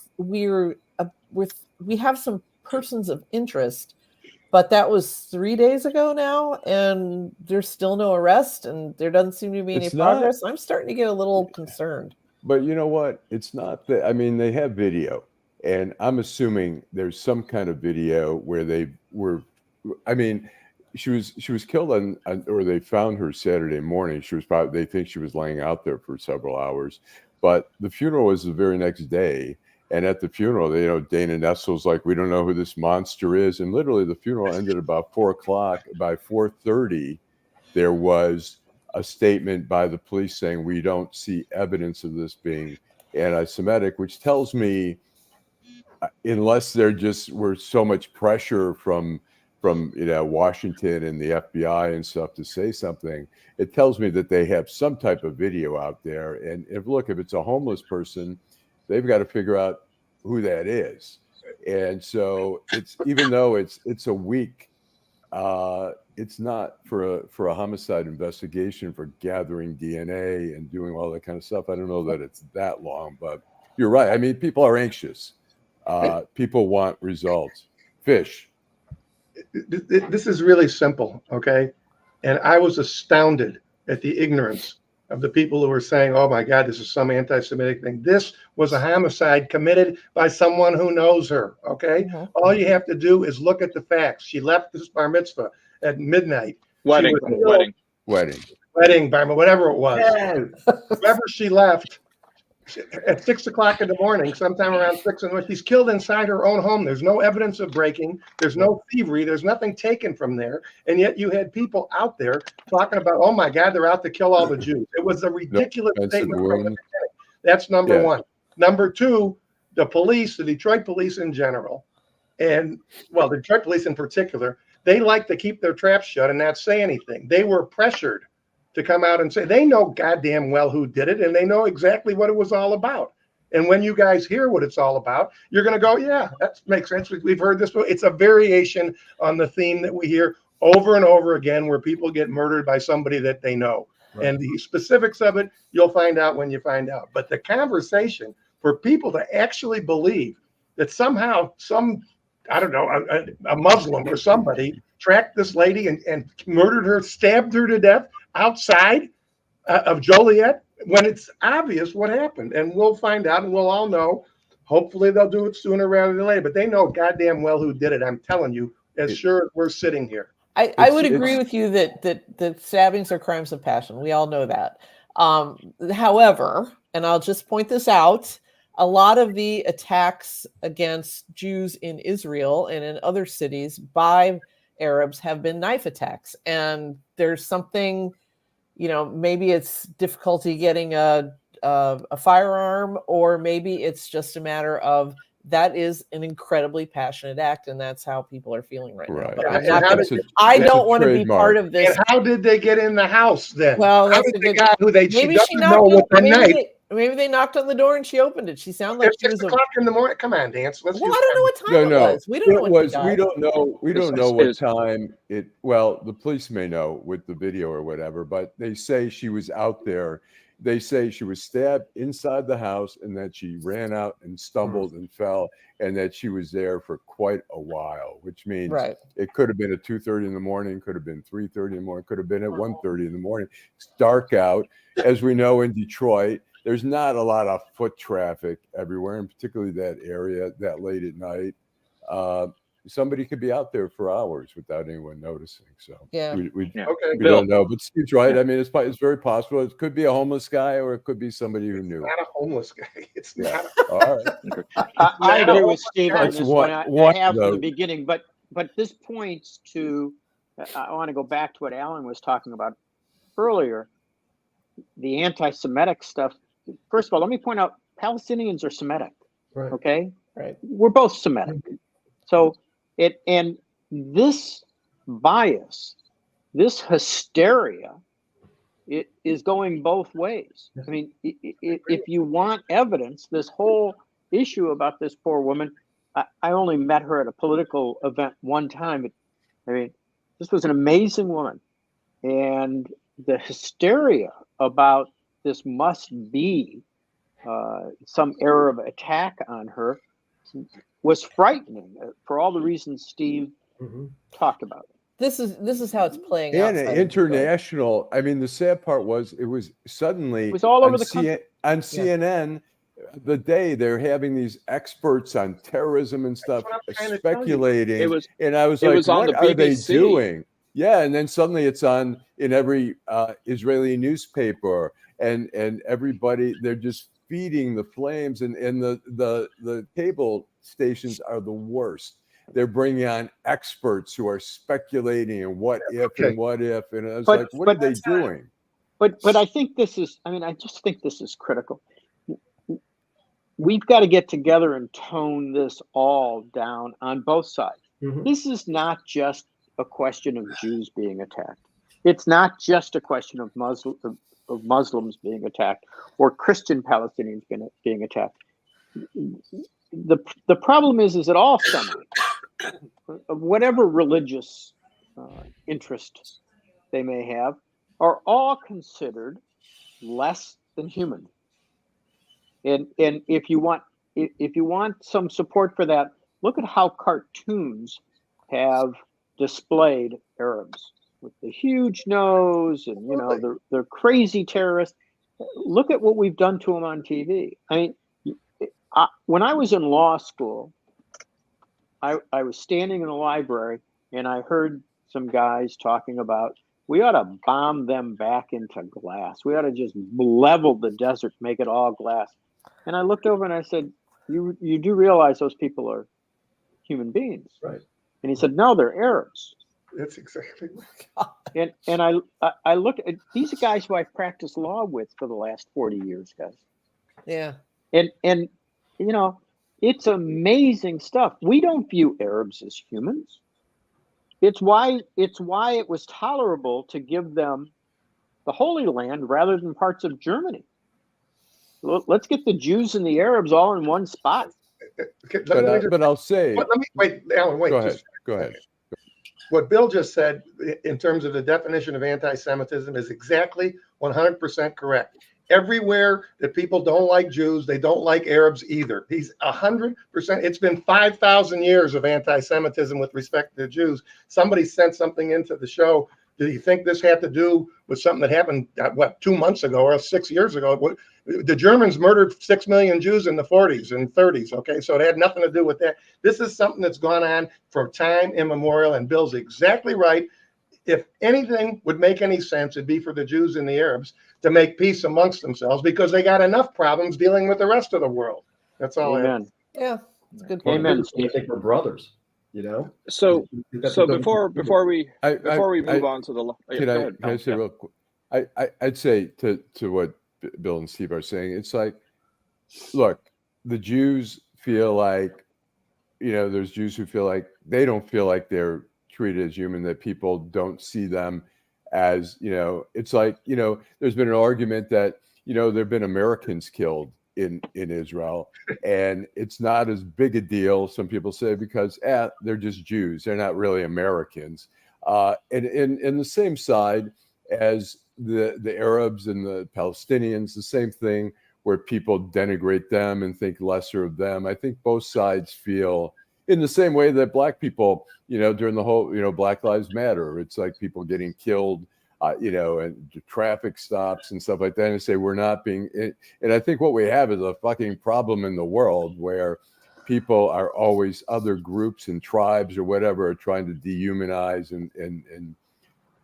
have some persons of interest, but that was 3 days ago now, and there's still no arrest, and there doesn't seem to be any progress. I'm starting to get a little concerned. But you know what? It's not that. I mean, they have video, and I'm assuming there's some kind of video where they were. I mean, she was killed or they found her Saturday morning. They think she was laying out there for several hours, but the funeral was the very next day. And at the funeral, you know, Dana Nestle's like, we don't know who this monster is. And literally the funeral ended about 4:00. By 4:30, there was a statement by the police saying, we don't see evidence of this being anti-Semitic, which tells me, unless were so much pressure from you know, Washington and the FBI and stuff to say something, it tells me that they have some type of video out there. And if it's a homeless person, they've got to figure out who that is. And so even though it's a week, it's not for a homicide investigation, for gathering DNA and doing all that kind of stuff. I don't know that it's that long, but you're right. I mean, people are anxious. People want results. Fish. This is really simple, okay? And I was astounded at the ignorance of the people who were saying, oh my God, this is some anti-Semitic thing. This was a homicide committed by someone who knows her, okay? All you have to do is look at the facts. She left this bar mitzvah at midnight. Wedding, bar, whatever it was. Wherever she left at 6 o'clock in the morning, sometime around 6 in the morning, she's killed inside her own home. There's no evidence of breaking. There's no thievery. There's nothing taken from there. And yet you had people out there talking about, oh my God, they're out to kill all the Jews. It was a ridiculous statement from the beginning. That's number one. Number two, the police, the Detroit police in general, and well, the Detroit police in particular, they like to keep their traps shut and not say anything. They were pressured to come out and say they know goddamn well who did it, and they know exactly what it was all about. And when you guys hear what it's all about, you're going to go, yeah, that makes sense. We've heard this. It's a variation on the theme that we hear over and over again, where people get murdered by somebody that they know. Right. And the specifics of it, you'll find out when you find out. But the conversation for people to actually believe that somehow I don't know, a Muslim or somebody tracked this lady and murdered her, stabbed her to death outside of Joliet, when it's obvious what happened. And we'll find out, and we'll all know. Hopefully they'll do it sooner rather than later, but they know goddamn well who did it. I'm telling you, as sure as we're sitting here. I would agree with you that stabbings are crimes of passion. We all know that. However, and I'll just point this out, a lot of the attacks against Jews in Israel and in other cities by Arabs have been knife attacks. And there's something, maybe it's difficulty getting a firearm, or maybe it's just a matter of that is an incredibly passionate act, and that's how people are feeling right now. But I don't want to be part of this. And how did they get in the house then? Well, how that's did a the good. guy who she doesn't know with the knife? Maybe they knocked on the door and she opened it. She sounded like she was 6 o'clock in the morning. Come on, Dance. I don't know what time it was. We don't know what time. We don't know. We don't know what time it. Well, the police may know with the video or whatever, but they say she was out there. They say she was stabbed inside the house and that she ran out and stumbled and fell, and that she was there for quite a while, which means it could have been at 2:30 in the morning, could have been 3:30 in the morning, could have been at 1:30 in the morning. It's dark out. As we know, in Detroit, there's not a lot of foot traffic everywhere, and particularly that area that late at night. Somebody could be out there for hours without anyone noticing. So we don't know. But Steve's right. I mean, it's very possible. It could be a homeless guy, or it could be somebody who knew. Not a homeless guy. It's not. All right. I agree with Steve on this one. I have from the beginning, but this points to. I want to go back to what Allan was talking about earlier. The anti-Semitic stuff. First of all, let me point out: Palestinians are Semitic. Right. Okay. Right. We're both Semitic. So. And this bias, this hysteria, it is going both ways. I mean, if you want evidence, this whole issue about this poor woman, I only met her at a political event one time. I mean, this was an amazing woman. And the hysteria about this must be some Arab attack on her was frightening for all the reasons Steve talked about. This is how it's playing out. And international. I mean, the sad part was it was all over the country. On CNN, the day they're having these experts on terrorism and stuff speculating. And I was like, what are they doing? Yeah, and then suddenly it's on in every Israeli newspaper, and everybody, they're just feeding the flames, and the cable stations are the worst. They're bringing on experts who are speculating and what if, and I was like, what are they doing? But I think this is, I just think this is critical. We've got to get together and tone this all down on both sides. This is not just a question of Jews being attacked. It's not just a question of Muslims being attacked or Christian Palestinians being attacked. The problem is that all Semites, of whatever religious interest they may have, are all considered less than human. And if you want some support for that, look at how cartoons have displayed Arabs with the huge nose and they're crazy terrorists. Look at what we've done to them on TV. I mean, when I was in law school, I was standing in the library and I heard some guys talking about we ought to bomb them back into glass. We ought to just level the desert, make it all glass. And I looked over and I said, you do realize those people are human beings, right? And he said, no, they're Arabs. That's exactly right. And I looked at these guys who I've practiced law with for the last 40 years, guys. Yeah. And it's amazing stuff. We don't view Arabs as humans. It's why it was tolerable to give them the Holy Land rather than parts of Germany. Let's get the Jews and the Arabs all in one spot. But I'll say. Wait, Allan, wait. Go ahead. What Bill just said in terms of the definition of anti-Semitism is exactly 100% correct. Everywhere that people don't like Jews, they don't like Arabs either. He's 100%. It's been 5,000 years of anti-Semitism with respect to Jews. Somebody sent something into the show Do you think this had to do with something that happened, 2 months ago or 6 years ago? The Germans murdered 6 million Jews in the 40s and 30s, okay? So it had nothing to do with that. This is something that's gone on for time immemorial, and Bill's exactly right. If anything would make any sense, it'd be for the Jews and the Arabs to make peace amongst themselves, because they got enough problems dealing with the rest of the world. That's all. Amen. Yeah, it's a good point. Amen. I think we're brothers, you know. So before we move on to the can I say real quick? I'd say to what Bill and Steve are saying, it's like, look, the Jews feel like, there's Jews who feel like they don't feel like they're treated as human, that people don't see them as, it's like, there's been an argument that, there've been Americans killed in Israel, and it's not as big a deal, some people say, because they're just Jews, they're not really Americans. And in the same side as the Arabs and the Palestinians, the same thing, where people denigrate them and think lesser of them. I think both sides feel in the same way that black people, during the whole, Black Lives Matter, it's like people getting killed, and traffic stops and stuff like that, and say we're not being. And I think what we have is a fucking problem in the world where people are always, other groups and tribes or whatever, are trying to dehumanize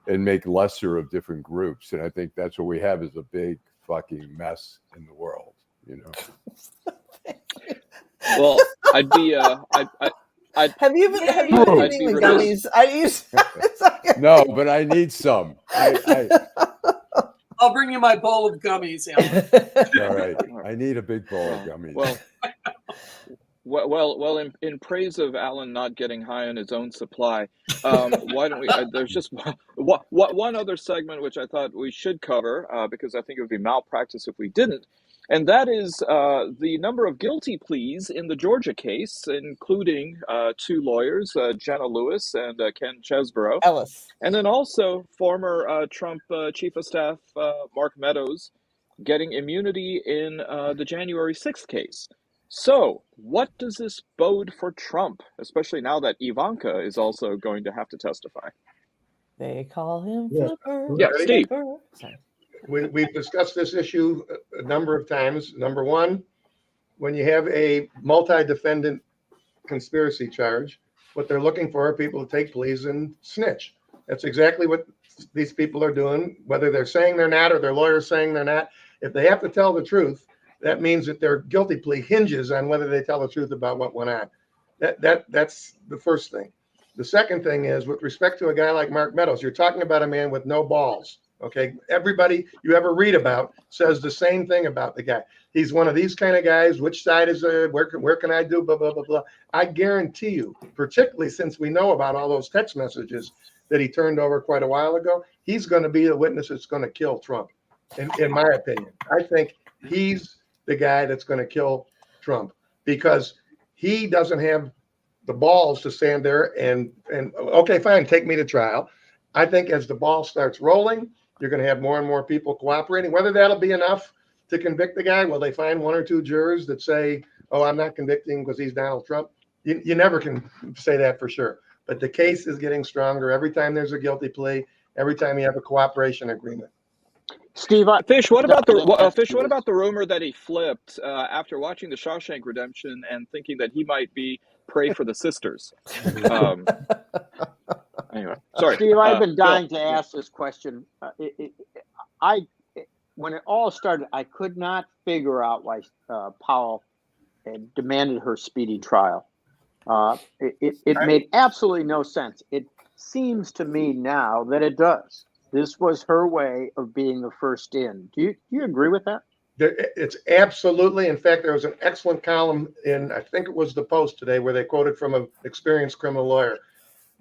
and make lesser of different groups. And I think that's what we have, is a big fucking mess in the world, Well, I'd be have you been eating the gummies? No, but I need some. I'll bring you my bowl of gummies, Alan. All right, I need a big bowl of gummies. Well, in praise of Allan not getting high on his own supply, why don't we? There's just one other segment which I thought we should cover, because I think it would be malpractice if we didn't, and that is the number of guilty pleas in the Georgia case, including 2 lawyers, Jenna Lewis and Ken Chesborough Ellis, and then also former Trump Chief of Staff Mark Meadows getting immunity in the January 6th case. So, what does this bode for Trump, especially now that Ivanka is also going to have to testify? They call him Flipper. Yeah, Steve. Sorry. We've discussed this issue a number of times. Number one, when you have a multi-defendant conspiracy charge, what they're looking for are people to take pleas and snitch. That's exactly what these people are doing, whether they're saying they're not or their lawyers saying they're not. If they have to tell the truth, that means that their guilty plea hinges on whether they tell the truth about what went on. That's the first thing. The second thing is, with respect to a guy like Mark Meadows, you're talking about a man with no balls. Okay, everybody you ever read about says the same thing about the guy. He's one of these kind of guys. Which side is it? Where can I do? Blah blah blah blah. I guarantee you, particularly since we know about all those text messages that he turned over quite a while ago, he's going to be the witness that's going to kill Trump. In my opinion, I think he's the guy that's going to kill Trump, because he doesn't have the balls to stand there and okay, fine, take me to trial. I think as the ball starts rolling, you're going to have more and more people cooperating. Whether that'll be enough to convict the guy, will they find 1 or 2 jurors that say, oh, I'm not convicting because he's Donald Trump? You never can say that for sure. But the case is getting stronger every time there's a guilty plea, every time you have a cooperation agreement. Steve, Fish, what about the rumor that he flipped after watching The Shawshank Redemption and thinking that he might be prey for the sisters? Anyway, sorry, Steve. I've been dying to ask this question. When it all started, I could not figure out why Powell had demanded her speedy trial. It made absolutely no sense. It seems to me now that it does. This was her way of being the first in. Do you agree with that? It's absolutely. In fact, there was an excellent column in, I think it was the Post today, where they quoted from an experienced criminal lawyer.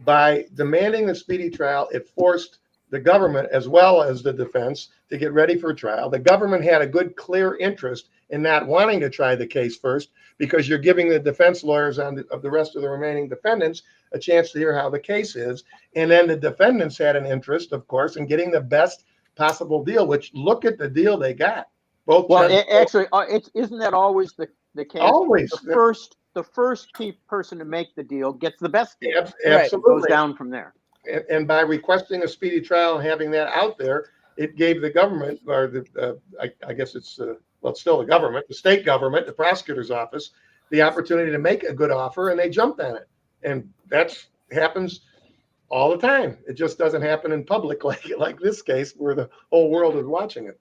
By demanding the speedy trial, it forced the government as well as the defense to get ready for trial. The government had a good, clear interest in not wanting to try the case first, because you're giving the defense lawyers of the rest of the remaining defendants a chance to hear how the case is. And then the defendants had an interest, of course, in getting the best possible deal, which look at the deal they got. Both. Well, isn't that always the case? Always. The first key person to make the deal gets the best deal. Absolutely. Goes down from there. and by requesting a speedy trial and having that out there, it gave the government, or the I guess it's well, it's still the government, the state government, the prosecutor's office, the opportunity to make a good offer, and they jumped on it. And that happens all the time. It just doesn't happen in public like this case where the whole world is watching it.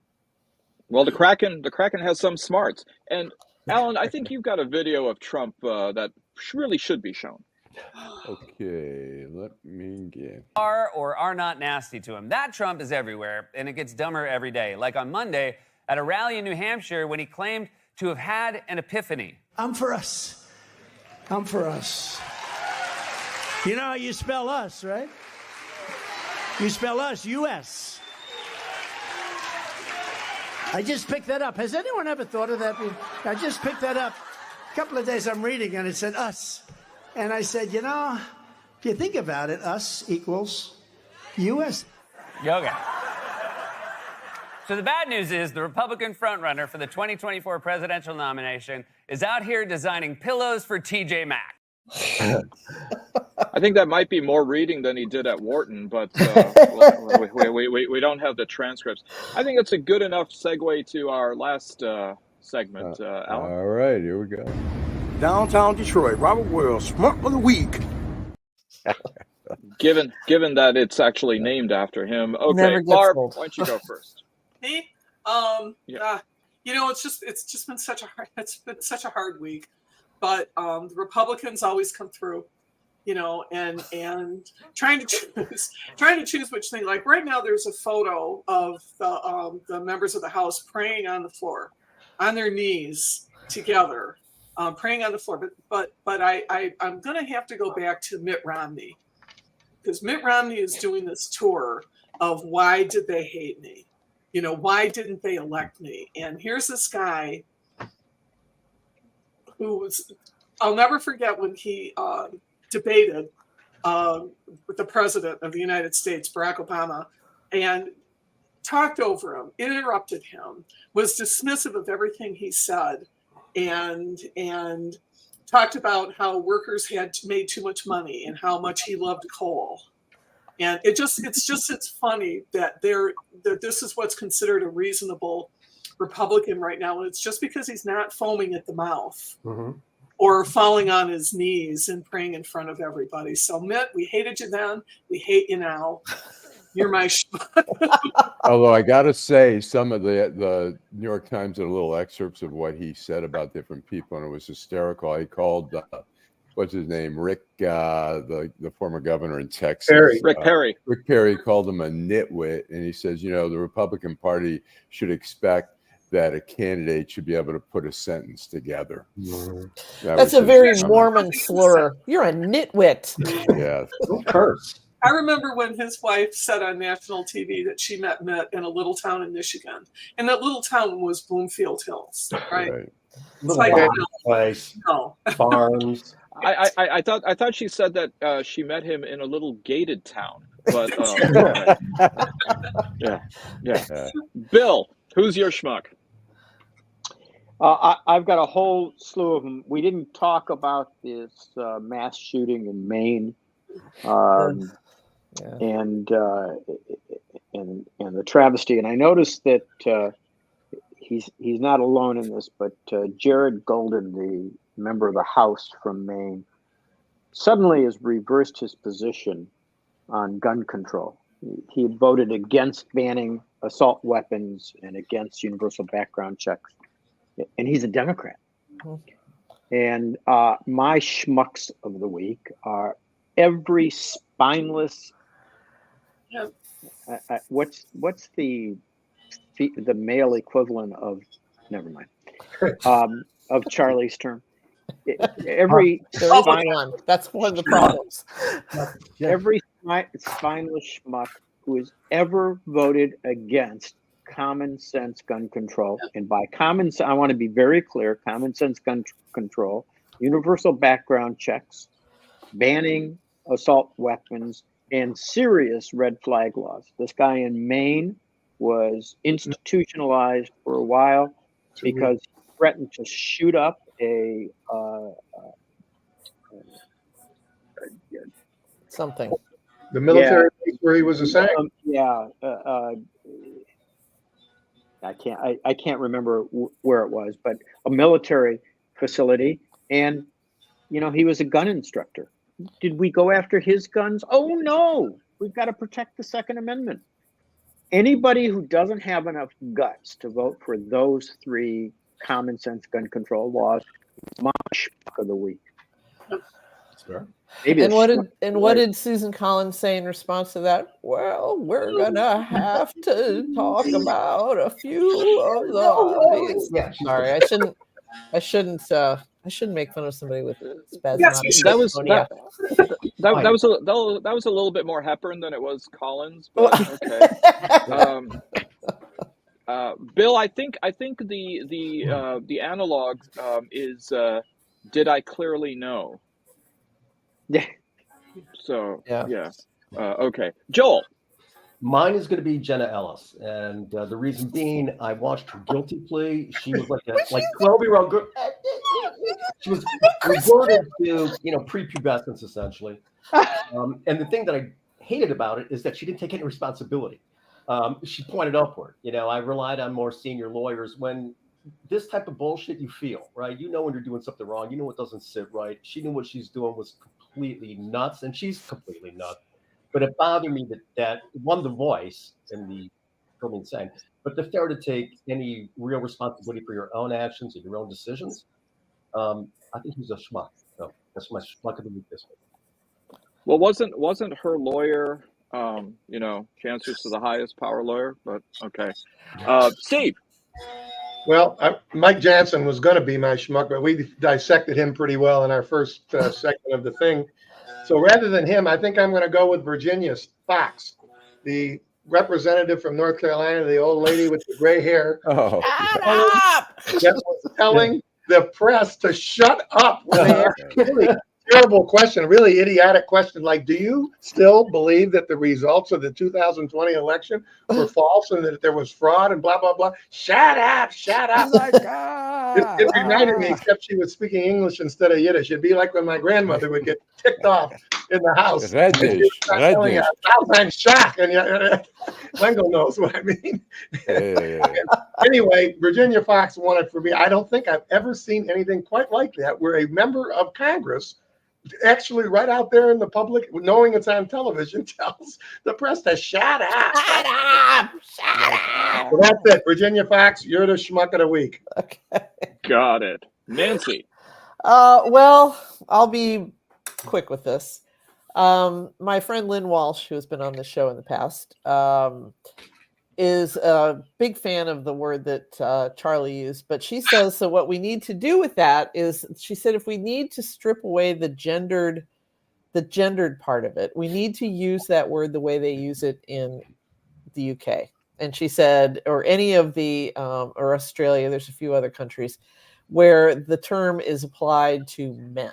Well, the Kraken has some smarts. And Allan, I think you've got a video of Trump that really should be shown. Okay, let me get. Are or are not nasty to him. That Trump is everywhere, and it gets dumber every day. Like on Monday at a rally in New Hampshire when he claimed to have had an epiphany. I'm for us. I'm for us. You know how you spell us, right? You spell us, U.S. I just picked that up. Has anyone ever thought of that? I just picked that up. A couple of days I'm reading, and it said us. And I said, you know, if you think about it, us equals U.S. Okay. So the bad news is the Republican frontrunner for the 2024 presidential nomination is out here designing pillows for TJ Maxx. I think that might be more reading than he did at Wharton, but we don't have the transcripts. I think it's a good enough segue to our last segment, Allan. All right, here we go. Downtown Detroit, Robert Wells, Schmuck of the Week. Given that it's actually named after him. Okay, Never gets Barb, old. why don't you go first? Me? You know, it's just been such a hard week, but the Republicans always come through, you know, and trying to choose which thing. Like right now, there's a photo of the members of the House praying on the floor, on their knees together. Praying on the floor, but I'm gonna have to go back to Mitt Romney, because Mitt Romney is doing this tour of why did they hate me, you know, why didn't they elect me? And here's this guy who was, I'll never forget when he debated with the president of the United States, Barack Obama, and talked over him, interrupted him, was dismissive of everything he said. And talked about how workers had made too much money and how much he loved coal. And it's funny that this is what's considered a reasonable Republican right now. And it's just because he's not foaming at the mouth or falling on his knees and praying in front of everybody. So Mitt, we hated you then, we hate you now. You're my Although I got to say, some of the New York Times had a little excerpts of what he said about different people, and it was hysterical. He called, what's his name, Rick, the former governor in Texas. Rick Perry. Rick Perry called him a nitwit, and he says, you know, the Republican Party should expect that a candidate should be able to put a sentence together. That's a very Mormon slur. You're a nitwit. Yeah. Curse. I remember when his wife said on national TV that she met Mitt in a little town in Michigan, and that little town was Bloomfield Hills, right? It's like place, no. farms. I thought she said that she met him in a little gated town, but yeah. Bill, who's your schmuck? I've got a whole slew of them. We didn't talk about this mass shooting in Maine. And the travesty, and I noticed that he's not alone in this, but Jared Golden, the member of the House from Maine, suddenly has reversed his position on gun control. He had voted against banning assault weapons and against universal background checks, and he's a Democrat. And my schmucks of the week are every spineless. What's the male equivalent of? Never mind. Of Charlie's term. Every one. That's one of the problems. Every spineless schmuck who has ever voted against common sense gun control, and by common sense, I want to be very clear: common sense gun control, universal background checks, banning assault weapons, and serious red flag laws. This guy in Maine was institutionalized for a while because he threatened to shoot up something. The military base where he was assigned. I can't remember where it was, but a military facility, and he was a gun instructor. Did we go after his guns? Oh no, we've got to protect the Second Amendment. Anybody who doesn't have enough guts to vote for those 3 common sense gun control laws, my schmuck of the week. Maybe what did Susan Collins say in response to that? Well, we're gonna have to talk about a few of the obvious. Yeah, sorry, I shouldn't make fun of somebody with spasmodic That was dysphonia. that was a little bit more Hepburn than it was Collins, but okay. Bill, I think the analog is did I clearly know? Yeah. So yeah. Okay, Joel. Mine is going to be Jenna Ellis, and the reason being, I watched her guilty plea. She was like 12-year-old girl. She was reverted to prepubescence essentially. And the thing that I hated about it is that she didn't take any responsibility. She pointed upward. I relied on more senior lawyers when this type of bullshit you feel, right? When you're doing something wrong, what doesn't sit right. She knew what she's doing was completely nuts, and she's completely nuts. But it bothered me that won the voice in the filming saying, but the failure to take any real responsibility for your own actions and your own decisions, I think he's a schmuck. So that's my schmuck of the week this week. Well, wasn't her lawyer, chances to the highest power lawyer? But okay, Steve. Well, Mike Johnson was going to be my schmuck, but we dissected him pretty well in our first segment of the thing. So rather than him, I think I'm going to go with Virginia Fox, the representative from North Carolina, the old lady with the gray hair. Oh, that was telling the press to shut up when they asked a really terrible question, a really idiotic question like, do you still believe that the results of the 2020 election were false and that there was fraud and blah, blah, blah? Shut up, shut up. Oh my God. It reminded me, except she was speaking English instead of Yiddish. It'd be like when my grandmother would get ticked off in the house. Shock, and Lengel knows what I mean. Anyway, Virginia Fox won it for me. I don't think I've ever seen anything quite like that, where a member of Congress actually right out there in the public, knowing it's on television, tells the press to shut up. Shut up. Shut up. So that's it. Virginia Fox, you're the schmuck of the week. Okay. Got it. Nancy. Well, I'll be quick with this. My friend Lynn Walsh, who has been on the show in the past, is a big fan of the word that Charlie used, but she says, so what we need to do with that is, she said, if we need to strip away the gendered part of it, we need to use that word the way they use it in the UK. And she said, or any of the, or Australia, there's a few other countries where the term is applied to men.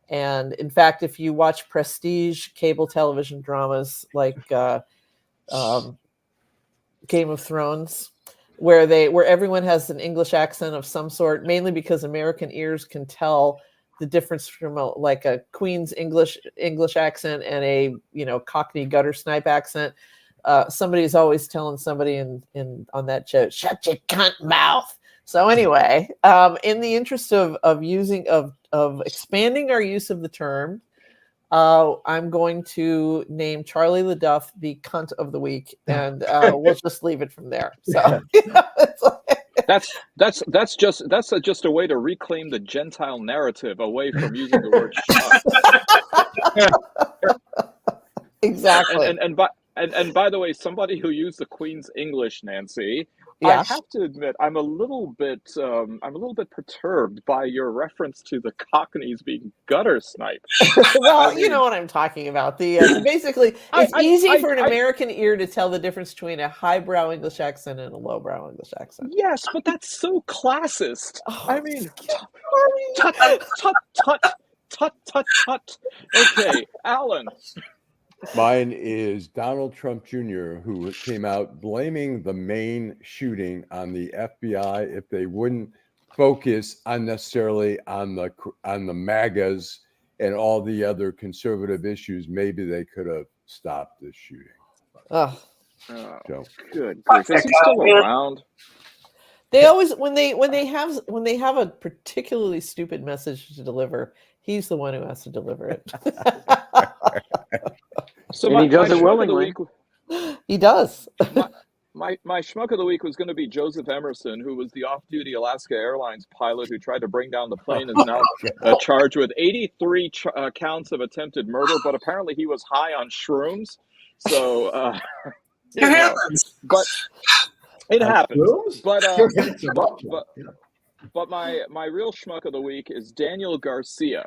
And in fact, if you watch prestige cable television dramas like Game of Thrones, where everyone has an English accent of some sort, mainly because American ears can tell the difference from a Queen's English accent and a Cockney gutter snipe accent. Somebody's always telling somebody in on that show, "Shut your cunt mouth." So anyway, in the interest of expanding our use of the term, I'm going to name Charlie LeDuff the cunt of the week, and we'll just leave it from there. So that's just a way to reclaim the Gentile narrative away from using the word schmuck. Exactly. And by the way, somebody who used the Queen's English, Nancy, yeah. I have to admit, I'm a little bit perturbed by your reference to the Cockneys being gutter snipe. Well, you know what I'm talking about. Basically, it's easy for an American ear to tell the difference between a highbrow English accent and a lowbrow English accent. Yes, but that's so classist. Oh, I mean, tut. Okay, Allan. Mine is Donald Trump Jr., who came out blaming the Maine shooting on the FBI. If they wouldn't focus unnecessarily on the MAGAs and all the other conservative issues, maybe they could have stop this shooting. Oh, So, good grief. Is he still around? they always when they have a particularly stupid message to deliver, he's the one who has to deliver it. So And he does my it schmuck willingly. of the week, He does. my schmuck of the week was going to be Joseph Emerson, who was the off-duty Alaska Airlines pilot who tried to bring down the plane, is now charged with 83 counts of attempted murder, but apparently he was high on shrooms. So It happens. But it happens. Shrooms? But my real schmuck of the week is Daniel Garcia,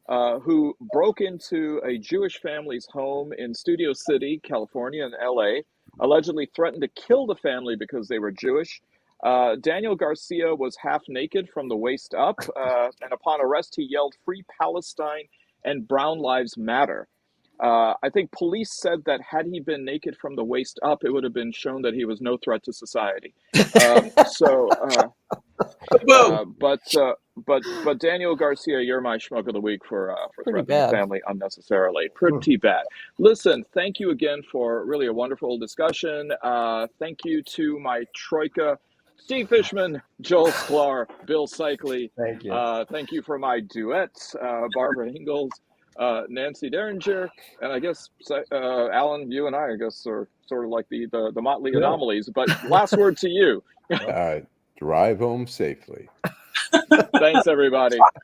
who broke into a Jewish family's home in Studio City, California, in LA, allegedly threatened to kill the family because they were Jewish. Daniel Garcia was half naked from the waist up, and upon arrest, he yelled, "Free Palestine and Brown Lives Matter." I think police said that had he been naked from the waist up, it would have been shown that he was no threat to society. But Daniel Garcia, you're my schmuck of the week for threatening the family unnecessarily. Pretty bad. Listen, thank you again for really a wonderful discussion. Thank you to my troika, Steve Fishman, Joel Sklar, Bill Seikaly. Thank you. Thank you for my duet, Barb Ingalls, Nancy Derringer, and I guess Allan, you and I guess are sort of like the motley anomalies. But last word to you. Drive home safely. Thanks, everybody.